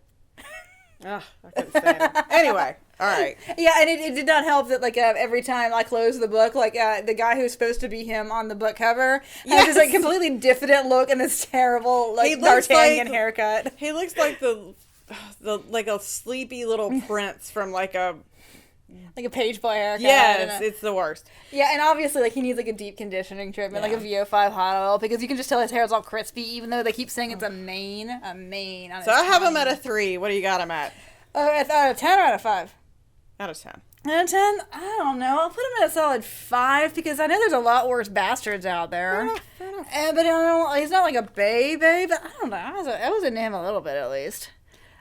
Ugh, I couldn't stand it. Anyway, all right. Yeah, and it did not help that, like, every time I closed the book, like, the guy who's supposed to be him on the book cover has this, like, completely diffident look and this terrible, like, D'Artagnan haircut. He looks like the like a sleepy little prince from, like a page boy haircut. Yes, it's the worst. Yeah, and obviously, like, he needs, like, a deep conditioning treatment, like a VO5 hot oil, because you can just tell his hair is all crispy, even though they keep saying it's a mane. So I have him at a 3. What do you got him at? Out of 10 or out of 5? Out of 10. Out of 10? I don't know. I'll put him at a solid 5, because I know there's a lot worse bastards out there. Fair enough. But I don't know, he's not like a babe, but I don't know. I was into him a little bit, at least.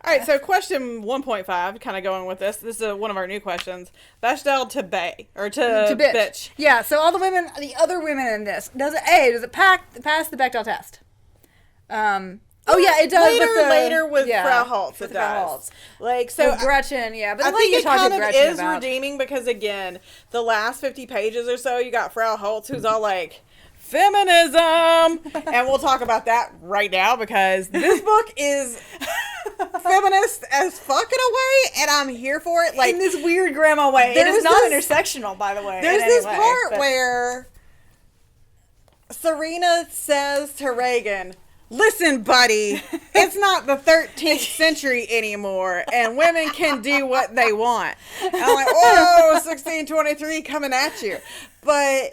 All right, so question 1.5, kind of going with this. This is one of our new questions. Bechdel to Bay, or to bitch. Yeah, so all the other women in this, does it pass the Bechdel test? Oh yeah, it does. Later with Frau Holtz, it does. Like so, with Gretchen, but I think it kind of is redeeming because again, the last 50 pages or so, you got Frau Holtz who's all like, feminism, and we'll talk about that right now because this book is feminist as fuck in a way, and I'm here for it. Like in this weird grandma way. It is not intersectional, by the way. There's this part where Sirena says to Regan, listen, buddy, it's not the 13th century anymore, and women can do what they want. And I'm like, whoa, 1623 coming at you. But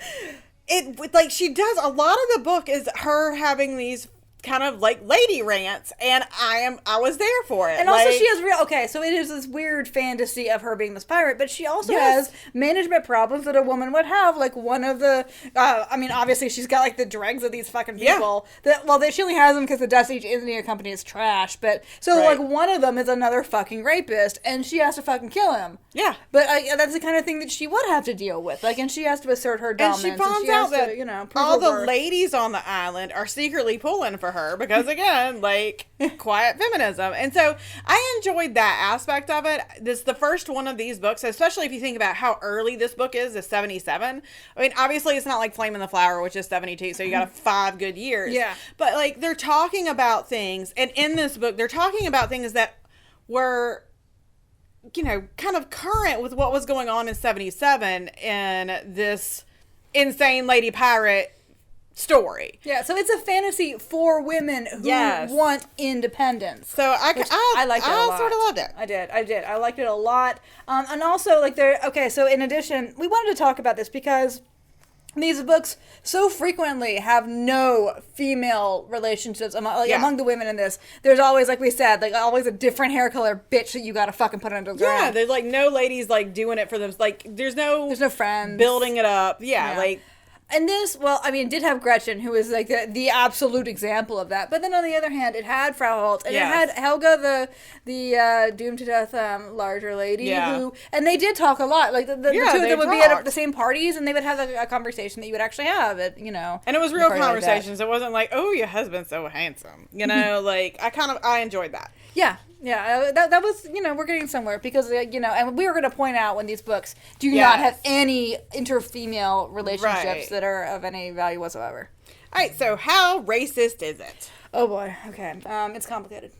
it, like, she does, a lot of the book is her having these kind of like lady rants, and I was there for it. And also she has so it is this weird fantasy of her being this pirate, but she also has management problems that a woman would have. Like one of the obviously she's got like the dregs of these fucking people she only has them because the Dutch East India Company is trash, but like one of them is another fucking rapist and she has to fucking kill him. But that's the kind of thing that she would have to deal with, like, and she has to assert her dominance, and she finds out that all the ladies on the island are secretly pulling for her because again, like, quiet feminism. And so I enjoyed that aspect of it. This the first one of these books, especially if you think about how early this book is 77. I mean, obviously it's not like Flame in the Flower, which is 72, so you got 5 good years. But like they're talking about things, and in this book they're talking about things that were, you know, kind of current with what was going on in 77 in this insane lady pirate story. So it's a fantasy for women who want independence. So I liked it a lot. I sort of loved it. I did. I liked it a lot. And also, like, so in addition, we wanted to talk about this because these books so frequently have no female relationships among the women in this. There's always, like we said, like always a different hair color bitch that you gotta fucking put under the ground. Yeah, there's like no ladies like doing it for them. Like there's no friends building it up. Like. And this, it did have Gretchen, who is like the absolute example of that. But then on the other hand, it had Frau Holtz, and it had Helga, the doomed to death larger lady, who, and they did talk a lot. Like the two of them would be at the same parties, and they would have a conversation that you would actually have at, And it was real conversations. It wasn't like, oh, your husband's so handsome. Like I enjoyed that. Yeah, that was, we're getting somewhere because, and we were going to point out when these books do not have any inter-female relationships that are of any value whatsoever. All right, so how racist is it? Oh boy, okay. It's complicated.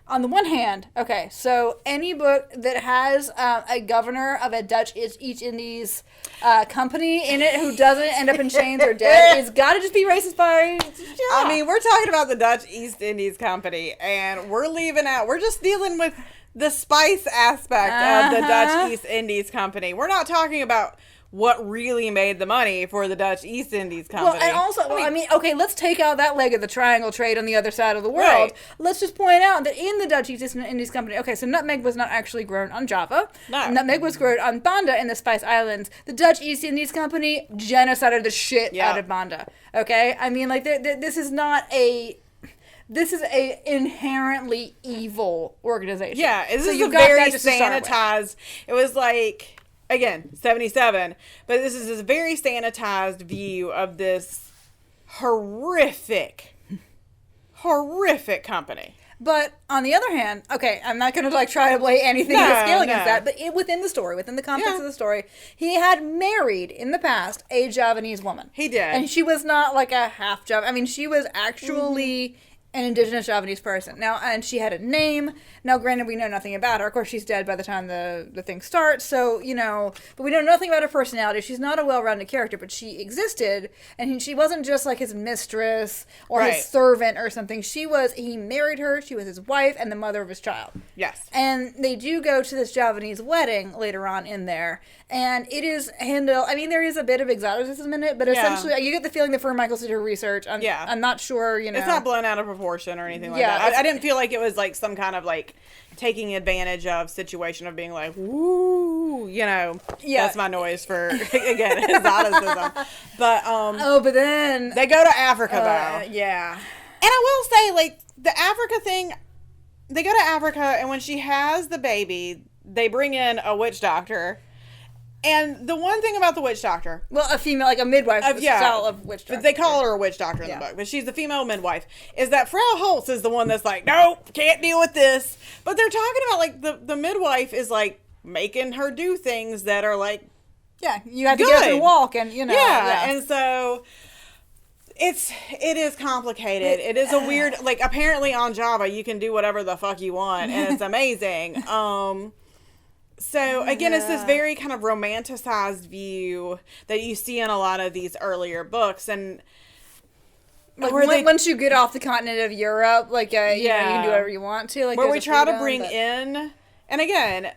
On the one hand, so any book that has a governor of a Dutch East Indies company in it who doesn't end up in chains or dead, it's got to just be racist by... I mean, we're talking about the Dutch East Indies Company, and we're just dealing with the spice aspect of the Dutch East Indies Company. We're not talking about what really made the money for the Dutch East Indies Company. Well, and also, let's take out that leg of the triangle trade on the other side of the world. Right. Let's just point out that in the Dutch East Indies Company, so nutmeg was not actually grown on Java. No. Nutmeg was grown on Banda in the Spice Islands. The Dutch East Indies Company genocided the shit out of Banda. Okay? I mean, like, this is not a... This is a inherently evil organization. Yeah, this is a very sanitized... It was like... Again, 77, but this is a very sanitized view of this horrific company. But on the other hand, I'm not going to try to lay anything to scale against that, but within the story, within the context of the story, he had married in the past a Javanese woman. He did. And she was not like a half Javanese. I mean, she was actually... an indigenous Javanese person. Now, and she had a name. Now, granted, we know nothing about her. Of course, she's dead by the time the thing starts, so, but we know nothing about her personality. She's not a well-rounded character, but she existed, and she wasn't just like his mistress or his servant or something. He married her, she was his wife, and the mother of his child. Yes. And they do go to this Javanese wedding later on in there, and it is handled, there is a bit of exoticism in it, but essentially, you get the feeling that Fern Michaels did her research. I'm not sure, It's not blown out of proportion or anything like that. I didn't feel like it was like some kind of like taking advantage of situation of being like, woo, that's my noise for, again, exoticism. But, but then... They go to Africa, though. Yeah. And I will say, like, the Africa thing, they go to Africa, and when she has the baby, they bring in a witch doctor. And the one thing about the witch doctor... Well, a female, like a midwife style of witch doctor. They call her a witch doctor in the book, but she's the female midwife. Is that Frau Holtz is the one that's like, nope, can't deal with this. But they're talking about, like, the midwife is, like, making her do things that are, like, yeah, you have to get up and walk, and, you know. Yeah, and so... It is complicated. It is a weird, like, apparently on Java you can do whatever the fuck you want, and it's amazing. So again, it's this very kind of romanticized view that you see in a lot of these earlier books, and like once you get off the continent of Europe, like you know, you can do whatever you want to. Like where we try to bring in, and again,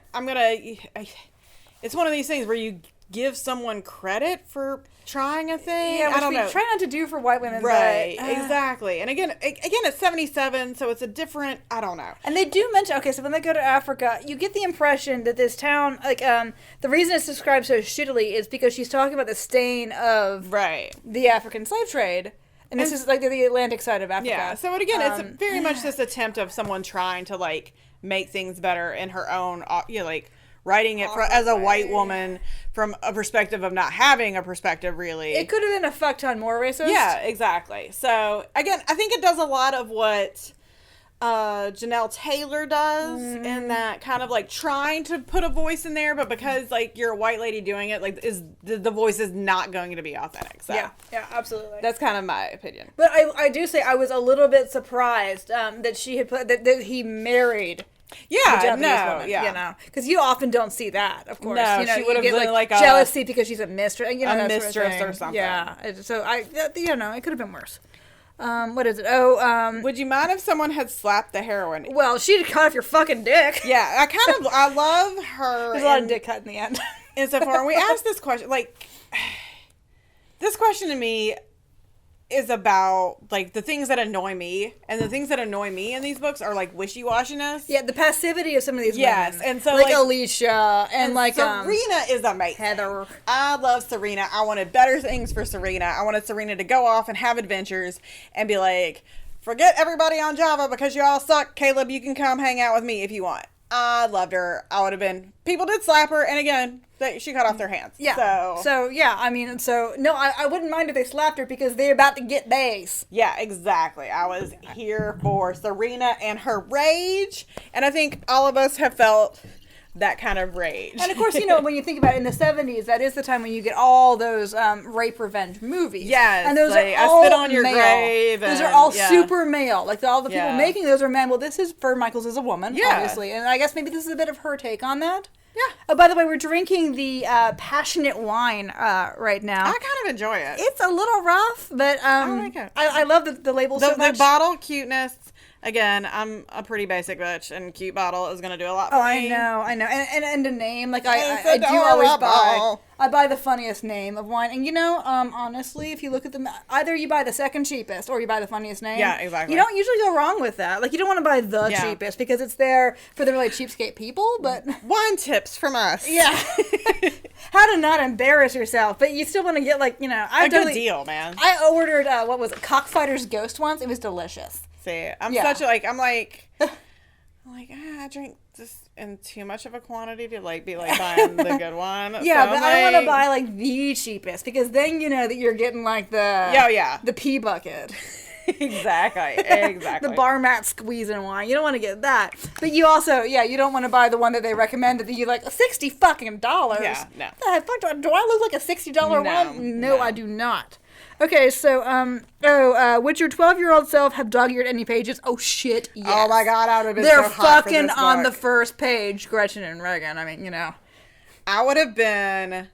it's one of these things where you give someone credit for trying a thing. Yeah, which I don't know. Try not to do for white women. Right, but, exactly. And again, it's 77, so it's a different, I don't know. And they do mention, okay, so when they go to Africa, you get the impression that this town, like, the reason it's described so shittily is because she's talking about the stain of the African slave trade. And this is, like, the Atlantic side of Africa. Yeah, so again, it's very much this attempt of someone trying to, like, make things better in her own, you know, like, writing it as a white woman from a perspective of not having a perspective, really. It could have been a fuck ton more racist. Yeah, exactly. So, again, I think it does a lot of what Janelle Taylor does in that kind of, like, trying to put a voice in there, but because, like, you're a white lady doing it, like, the voice is not going to be authentic. So yeah, absolutely. That's kind of my opinion. But I do say I was a little bit surprised that she had put, that he married... Yeah, woman, you know, because you often don't see that. Of course, no, you know, she would have get, been like jealousy because she's a mistress, you know, a mistress or something. Yeah, so you know, it could have been worse. What is it? Oh, would you mind if someone had slapped the heroine? Well, she'd cut off your fucking dick. Yeah, I love her. There's a lot of dick cut in the end. Insofar, and we asked this question, like, this question to me is about, like, the things that annoy me, and the things that annoy me in these books are, like, wishy-washiness. Yeah, the passivity of some of these women. And so, like Alicia, and like, Sirena is amazing. Heather. I love Sirena. I wanted better things for Sirena. I wanted Sirena to go off and have adventures, and be like, forget everybody on Java because you all suck. Caleb, you can come hang out with me if you want. I loved her. I would have been... People did slap her, and again, she cut off their hands. Yeah. So yeah, I mean, no, I wouldn't mind if they slapped her because they're about to get theirs. Yeah, exactly. I was here for Sirena and her rage, and I think all of us have felt that kind of rage. And of course, you know, when you think about it, in the 70s, that is the time when you get all those rape revenge movies. Yes. And those like, are all I Spit on Your male. Grave. Those are all super male. Like, all the people making those are men. Well, this is Fern Michaels as a woman, obviously. And I guess maybe this is a bit of her take on that. Yeah. Oh, by the way, we're drinking the passionate wine right now. I kind of enjoy it. It's a little rough, but I like it. I love the label so much. The bottle cuteness. Again, I'm a pretty basic bitch, and cute bottle is gonna do a lot for me. I know, and a name like I do always buy. I buy the funniest name of wine, and you know, honestly, if you look at them, either you buy the second cheapest or you buy the funniest name. Yeah, exactly. You don't usually go wrong with that. Like, you don't want to buy the cheapest because it's there for the really cheapskate people. But wine tips from us. Yeah, how to not embarrass yourself, but you still want to get, like, you know, a good deal, man. I ordered what was it, Cockfighter's Ghost once. It was delicious. See, I drink this in too much of a quantity to, like, be like buying the good one. Yeah, so but I want to buy, like, the cheapest, because then you know that you're getting, like, the pea bucket. Exactly. The bar mat squeezing wine. You don't want to get that. But you also, you don't want to buy the one that they recommend that you like $60 fucking dollars. Yeah, no. The fuck do I look like a $60 wine? No, I do not. Okay, so, would your 12-year-old self have dog-eared any pages? Oh, shit, yes. Oh, my God, I would have been They're so hot for fucking this on book. the first page, Gretchen and Regan. I mean, you know. I would have been...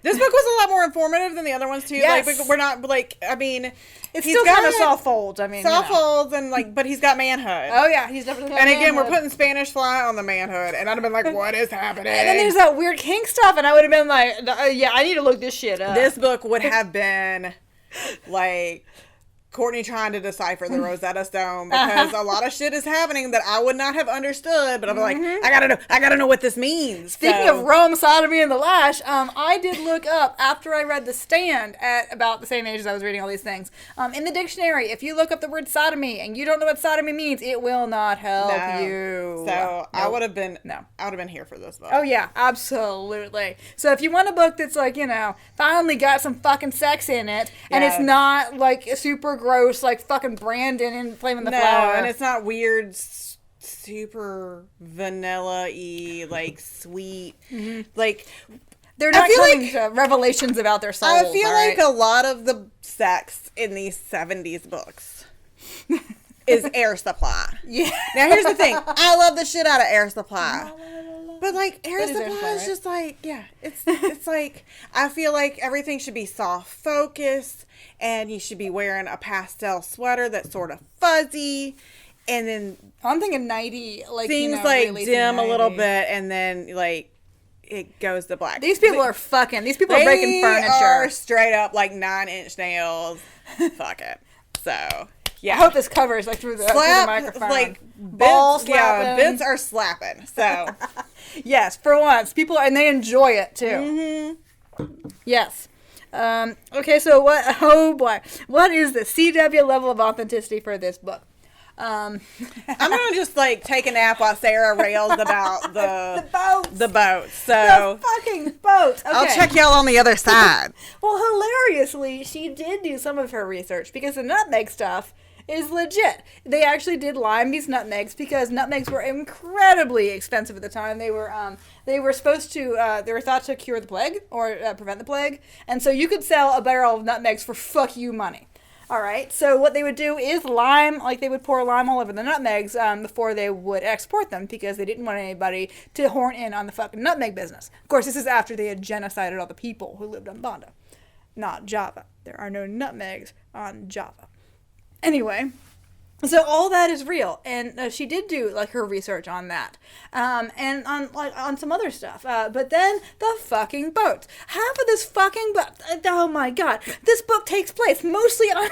This book was a lot more informative than the other ones, too. Yes. Like, we're not, like, I mean... It's still kind of soft folds, I mean, soft folds, and, like, but he's got manhood. Oh, yeah, he's definitely got manhood. And again, manhood. we're putting Spanish fly on the manhood, and I'd have been like, what is happening? And then there's that weird kink stuff, and I would have been like, I need to look this shit up. This book would have been, like... Courtney trying to decipher the Rosetta Stone because a lot of shit is happening that I would not have understood, but I'm like, I gotta know what this means. Speaking of Rome, sodomy, and the lash, I did look up after I read The Stand at about the same age as I was reading all these things. In the dictionary, if you look up the word sodomy and you don't know what sodomy means, it will not help you. So I would have been here for this book. Oh yeah, absolutely. So if you want a book that's like, finally got some fucking sex in it, and it's not like super gross like fucking Brandon in Flaming the Flower. And it's not weird, super vanilla-y, like sweet. Like they're not coming to revelations about their souls. I feel like a lot of the sex in these 70s books is Air Supply. Yeah. Now here's the thing. I love the shit out of Air Supply. But like Air Supply is just like, it's like, I feel like everything should be soft focus, and you should be wearing a pastel sweater that's sort of fuzzy, and then I'm thinking 90, like things like dim a little bit, and then like it goes to black. These people are fucking. These people are breaking furniture. They are straight up like 9-inch nails. Fuck it. So. Yeah. I hope this covers like through the microphone. Like ball bits, slapping. Yeah, bits are slapping. So yes, for once, people and they enjoy it too. Yes. Okay, so what? Oh boy, what is the CW level of authenticity for this book? I'm gonna just like take a nap while Sarah rails about the boats. So the fucking boats. Okay. I'll check y'all on the other side. Well, hilariously, she did do some of her research because the nutmeg stuff is legit. They actually did lime these nutmegs because nutmegs were incredibly expensive at the time. They were supposed to they were thought to cure the plague or prevent the plague, and so you could sell a barrel of nutmegs for fuck you money. All right, so what they would do is lime, like they would pour lime all over the nutmegs before they would export them because they didn't want anybody to horn in on the fucking nutmeg business. Of course, this is after they had genocided all the people who lived on Banda, not Java. There are no nutmegs on Java. Anyway, so all that is real, and she did do like her research on that, and on some other stuff. But then the fucking boats. Half of this fucking book. Oh my god, this book takes place mostly on.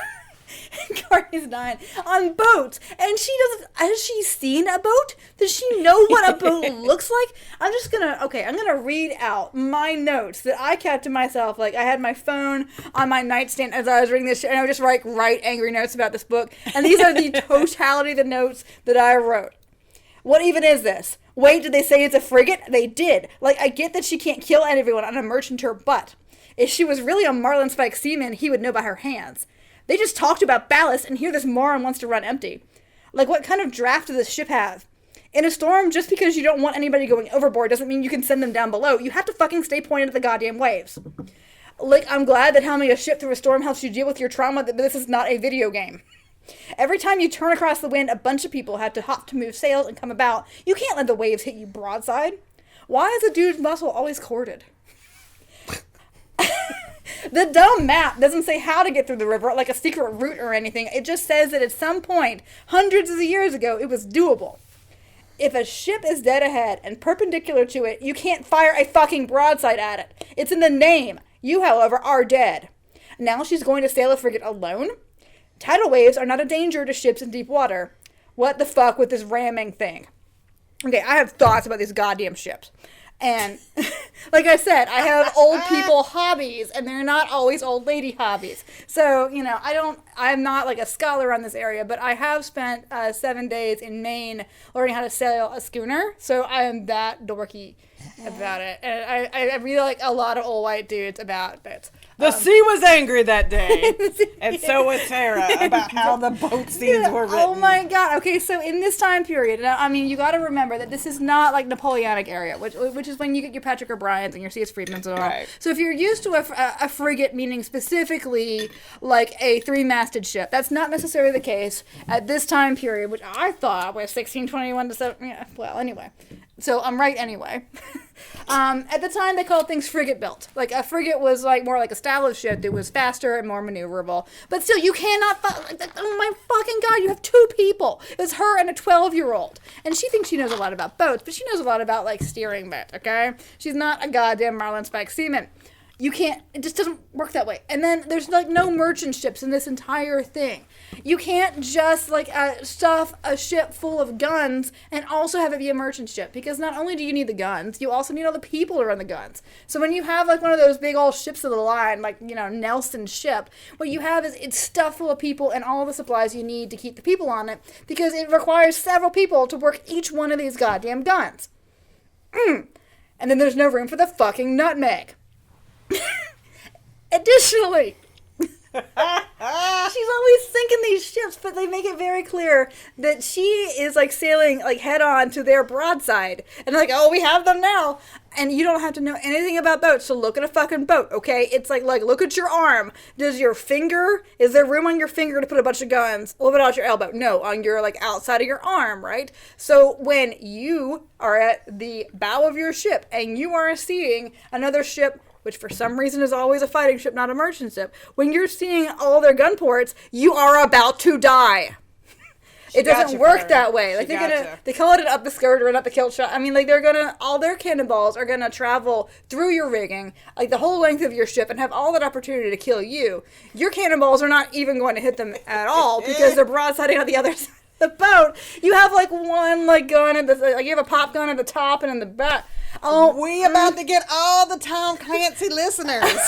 Courtney's dying on boats, and she doesn't. Has she seen a boat? Does she know what a boat looks like? I'm gonna read out my notes that I kept to myself. Like I had my phone on my nightstand as I was reading this shit, and I would just write angry notes about this book. And these are the totality of the notes that I wrote. What even is this? Wait, did they say it's a frigate? They did. Like I get that she can't kill everyone on a merchanter, but if she was really a marlin spike seaman, he would know by her hands. They just talked about ballast, and here this moron wants to run empty. Like, what kind of draft does this ship have? In a storm, just because you don't want anybody going overboard doesn't mean you can send them down below. You have to fucking stay pointed at the goddamn waves. Like, I'm glad that helming a ship through a storm helps you deal with your trauma, but this is not a video game. Every time you turn across the wind, a bunch of people have to hop to move sails and come about. You can't let the waves hit you broadside. Why is a dude's muscle always corded? The dumb map doesn't say how to get through the river, like a secret route or anything. It just says that at some point, hundreds of years ago, it was doable. If a ship is dead ahead and perpendicular to it, you can't fire a fucking broadside at it. It's in the name. You, however, are dead. Now she's going to sail a frigate alone? Tidal waves are not a danger to ships in deep water. What the fuck with this ramming thing? Okay, I have thoughts about these goddamn ships. And like I said, I have old people hobbies, and they're not always old lady hobbies. So, I'm not like a scholar on this area, but I have spent 7 days in Maine learning how to sail a schooner. So I am that dorky about it. And I really like a lot of old white dudes about it. The sea was angry that day, and so was Sarah about how the boat scenes were written. Oh my god! Okay, so in this time period, I mean, you got to remember that this is not like Napoleonic area, which is when you get your Patrick O'Briens and your C.S. Freedmans and all. Right. So if you're used to a frigate, meaning specifically like a three-masted ship, that's not necessarily the case at this time period, which I thought was 1621 to 7. Yeah, well, anyway. So I'm right anyway. At the time, they called things frigate built. Like a frigate was like more like a style of ship that was faster and more maneuverable. But still, you cannot. Oh my fucking god! You have two people. It's her and a 12-year-old, and she thinks she knows a lot about boats, but she knows a lot about like steering boats. Okay, she's not a goddamn marlin spike seaman. You can't, it just doesn't work that way. And then there's like no merchant ships in this entire thing. You can't just like stuff a ship full of guns and also have it be a merchant ship, because not only do you need the guns, you also need all the people to run the guns. So when you have like one of those big old ships of the line, like, you know, Nelson's ship, what you have is it's stuffed full of people and all the supplies you need to keep the people on it, because it requires several people to work each one of these goddamn guns. And then there's no room for the fucking nutmeg. Additionally, she's always sinking these ships, but they make it very clear that she is like sailing like head on to their broadside, and they're like, oh, we have them now, and you don't have to know anything about boats, so look at a fucking boat, okay? It's like look at your arm. Is there room on your finger to put a bunch of guns? What about your elbow? No, on your like outside of your arm, right? So when you are at the bow of your ship and you are seeing another ship, which for some reason is always a fighting ship, not a merchant ship, when you're seeing all their gun ports, you are about to die. It doesn't work that way. Like they call it an up the skirt or an up the kilt shot. I mean, like all their cannonballs are gonna travel through your rigging, like the whole length of your ship, and have all that opportunity to kill you. Your cannonballs are not even going to hit them at all, because they're broadsiding on the other side of the boat. You have like one like gun at you have a pop gun at the top and in the back. Oh, we about to get all the Tom Clancy listeners.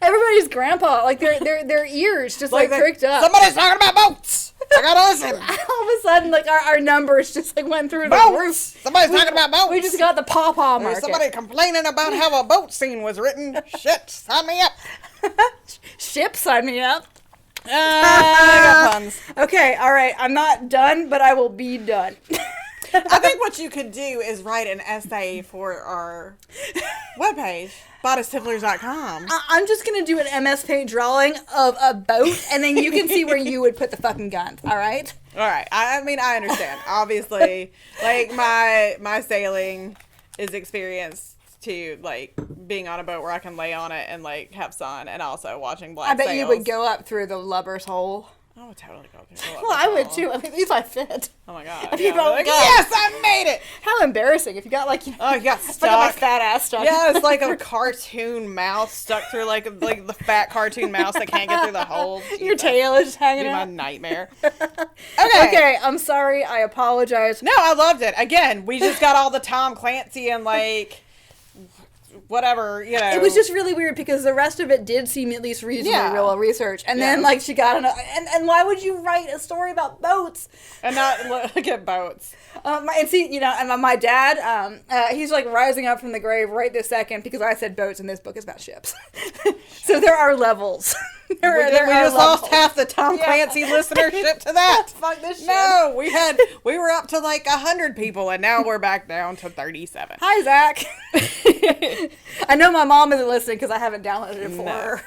Everybody's grandpa, like their ears just like pricked up. Somebody's talking about boats. I gotta listen. All of a sudden, like our numbers just like went through boats. The roof. Somebody's talking about boats. We just got the pawpaw market. There's somebody complaining about how a boat scene was written. Shit, sign me up. Ship, sign me up. I got puns. Okay, all right. I'm not done, but I will be done. I think what you could do is write an essay for our webpage, bodystiflers.com. I'm just going to do an MS Paint drawing of a boat, and then you can see where you would put the fucking guns, all right? All right. I mean, I understand. Obviously, like, my sailing is experienced to, like, being on a boat where I can lay on it and, like, have sun, and also watching black sails. I bet you would go up through the lubber's hole. I would totally go through the Well, I would too. I mean, at least I fit. Oh my god. If you go, like, yes, I made it! How embarrassing if you got like, oh, you got stuck. Like my fat ass stuck. Yeah, it's like a cartoon mouse stuck through like the fat cartoon mouse that can't get through the hole. Your tail is just hanging out. My nightmare. Okay, I'm sorry. I apologize. No, I loved it. Again, we just got all the Tom Clancy and like whatever, you know. It was just really weird because the rest of it did seem at least reasonably real research. And then, like, she got and why would you write a story about boats? And not look at boats. And see, you know, and my dad, he's, like, rising up from the grave right this second because I said boats and this book is about ships. So there are levels. we just lost half the Tom Clancy listenership to that. Fuck this shit. No, we were up to, like, 100 people, and now we're back down to 37. Hi, Zach. I know my mom isn't listening because I haven't downloaded it for her.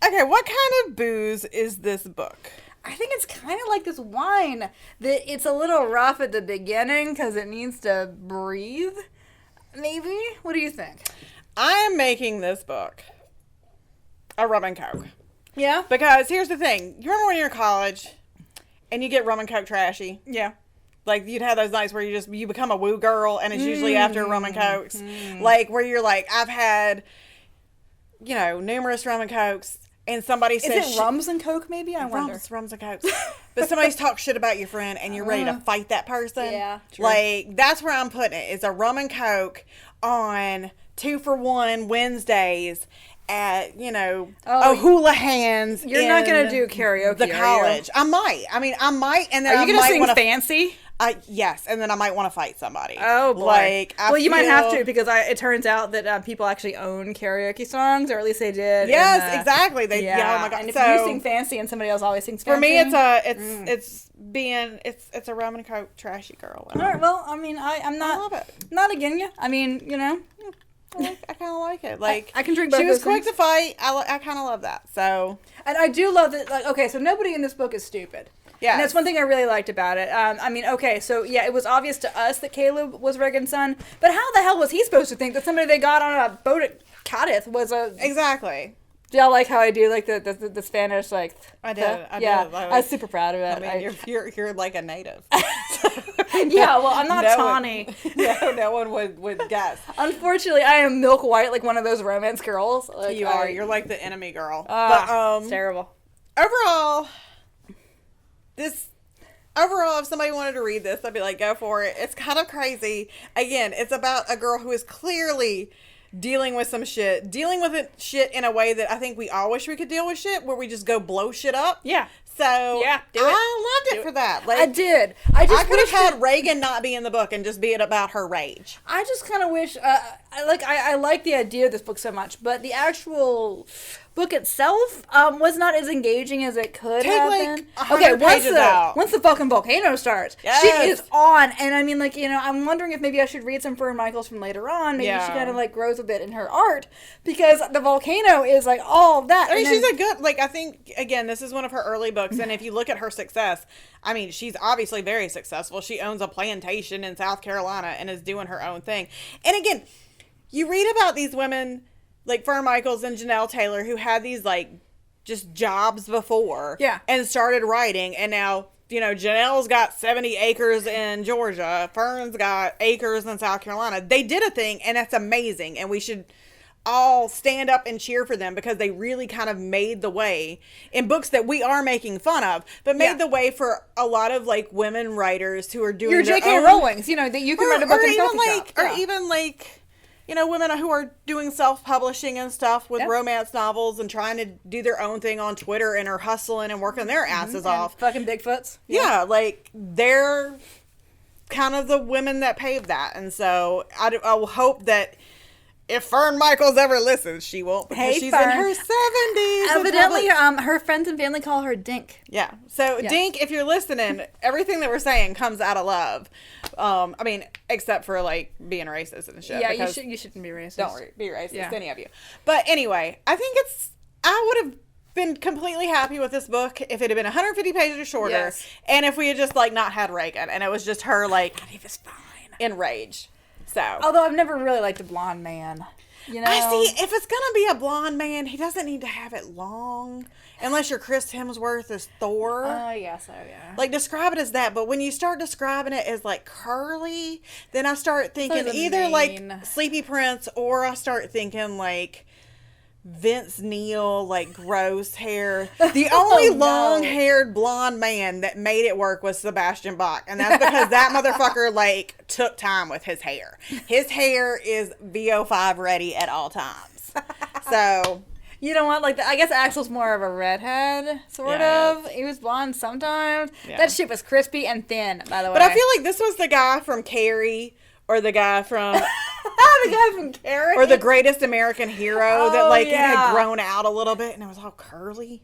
Okay, what kind of booze is this book? I think it's kind of like this wine that it's a little rough at the beginning because it needs to breathe. Maybe? What do you think? I am making this book a rum and coke. Yeah? Because here's the thing. You remember when you're in college and you get rum and coke trashy? Yeah. Like, you'd have those nights where you become a woo girl, and it's usually after rum and cokes. Like, where you're like, I've had, you know, numerous rum and cokes, and somebody says... Is it rums and coke, maybe? I wonder. Rums and cokes. But somebody's talked shit about your friend, and you're ready to fight that person. Yeah, true. Like, that's where I'm putting it. It's a rum and coke on 2-for-1 Wednesdays at, you know, O'Houlihan's. You're not going to do karaoke, the college. I might. I mean, I might, and then Are you going to sing Fancy? Yes, and then I might want to fight somebody. Oh, boy. Like, you might have to, because it turns out that people actually own karaoke songs, or at least they did. Yes, exactly. Oh my god. And if you sing Fancy and somebody else always sings Fancy. For me, it's a rum and coke trashy girl. All right. Well, I mean, I'm not. I love it. Not against you. I mean, you know. I kind of like it. Like, I can drink both. She was quick to fight. I kind of love that. So. And I do love that. Like, okay, so nobody in this book is stupid. Yeah. And that's one thing I really liked about it. I mean, okay, so yeah, it was obvious to us that Caleb was Regan's son, but how the hell was he supposed to think that somebody they got on a boat at Cardiff was a... Exactly. Do y'all like how I do like the Spanish like? I did. I was super proud of it. I mean, you're like a native. Yeah, well, I'm not Tawny. No one would guess. Unfortunately, I am milk white, like one of those romance girls. Like, You are. You're like the enemy girl. It's terrible. Overall, if somebody wanted to read this, I'd be like, go for it. It's kind of crazy. Again, it's about a girl who is clearly dealing with some shit. Dealing with shit in a way that I think we all wish we could deal with shit, where we just go blow shit up. Yeah. So, yeah, do it. I loved it for that. Like, I did. I could have had Regan not be in the book and just be it about her rage. I just kind of wish, I like the idea of this book so much, but the actual book itself was not as engaging as it could have been. Okay, once the fucking volcano starts, she is on, and I mean, like, you know, I'm wondering if maybe I should read some Fern Michaels from later on. Maybe she kind of like grows a bit in her art, because the volcano is like all that. I mean, she's a good, like, I think, again, this is one of her early books, and if you look at her success, I mean, she's obviously very successful. She owns a plantation in South Carolina and is doing her own thing. And again, you read about these women like Fern Michaels and Janelle Taylor who had these like just jobs before and started writing, and now, you know, Janelle's got 70 acres in Georgia, Fern's got acres in South Carolina. They did a thing, and that's amazing, and we should all stand up and cheer for them, because they really kind of made the way in books that we are making fun of, but made the way for a lot of like women writers who are doing your J.K. Rowlings, you know, that you can write a book in a coffee shop. Or even like, you know, women who are doing self-publishing and stuff with romance novels and trying to do their own thing on Twitter and are hustling and working their asses off. Fucking Bigfoots. Yeah, like, they're kind of the women that paved that. And so I will hope that if Fern Michaels ever listens, she won't, because she's Fern. in her 70s. Evidently, her friends and family call her Dink. Yeah. So, Dink, if you're listening, everything that we're saying comes out of love. I mean, except for, like, being racist and shit. Yeah, you shouldn't be racist. Don't be racist, any of you. But anyway, I think I would have been completely happy with this book if it had been 150 pages or shorter, and if we had just, like, not had Regan, and it was just her, like, enraged. So, although I've never really liked a blonde man, you know. I see. If it's gonna be a blonde man, he doesn't need to have it long, unless you're Chris Hemsworth as Thor. Oh, yeah, so yeah. Like, describe it as that, but when you start describing it as like curly, then I start thinking either like Sleepy Prince, or I start thinking like Vince Neil, like gross hair. The only long-haired blonde man that made it work was Sebastian Bach, and that's because that motherfucker like took time with his hair. His hair is VO5 ready at all times. So, you know what? Like, I guess Axel's more of a redhead, sort of. He was blonde sometimes. Yeah. That shit was crispy and thin, by the way. But I feel like this was the guy from Carrie, or the guy from the guy from Carrie, or the Greatest American Hero that like it had grown out a little bit and it was all curly.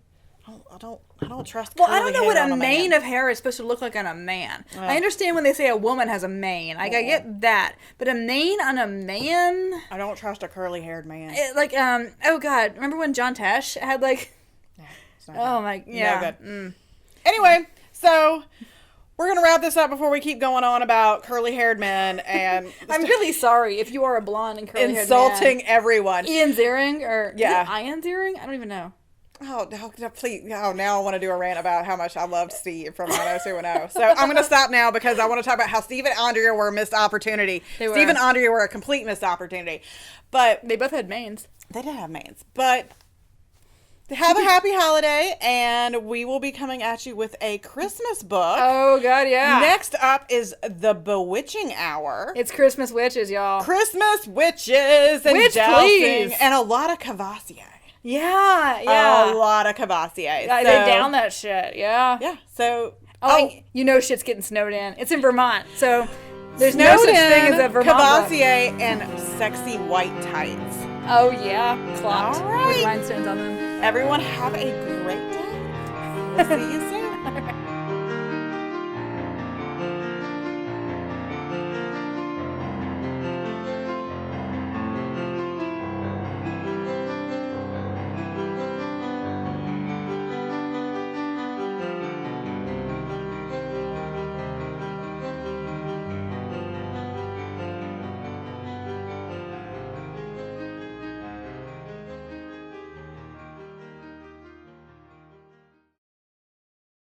I don't trust. Well, I don't know what a mane of hair is supposed to look like on a man. I understand when they say a woman has a mane. I get that, but a mane on a man? I don't trust a curly haired man. Oh god, remember when John Tesh had like? Oh my, yeah. No good. Anyway, so we're going to wrap this up before we keep going on about curly-haired men, and I'm really sorry if you are a blonde and curly-haired insulting everyone. Ian Ziering, or is it Ian Ziering? I don't even know. Oh, no, please. Oh, now I want to do a rant about how much I loved Steve from 90210. So I'm going to stop now, because I want to talk about how Steve and Andrea were a missed opportunity. Steve and Andrea were a complete missed opportunity. But they both had manes. They did have manes. But have a happy holiday, and we will be coming at you with a Christmas book. Oh, God, yeah. Next up is The Bewitching Hour. It's Christmas witches, y'all. Christmas witches and jousting, and a lot of Cavassier. Yeah. A lot of Cavassier. Yeah, they down that shit, yeah. Yeah, so... you know shit's getting snowed in. It's in Vermont, so there's no such thing as a Vermont Cavassier and sexy white tights. Oh, yeah. Clocked. All right. With rhinestones on them. Everyone have a great day. We'll see you soon.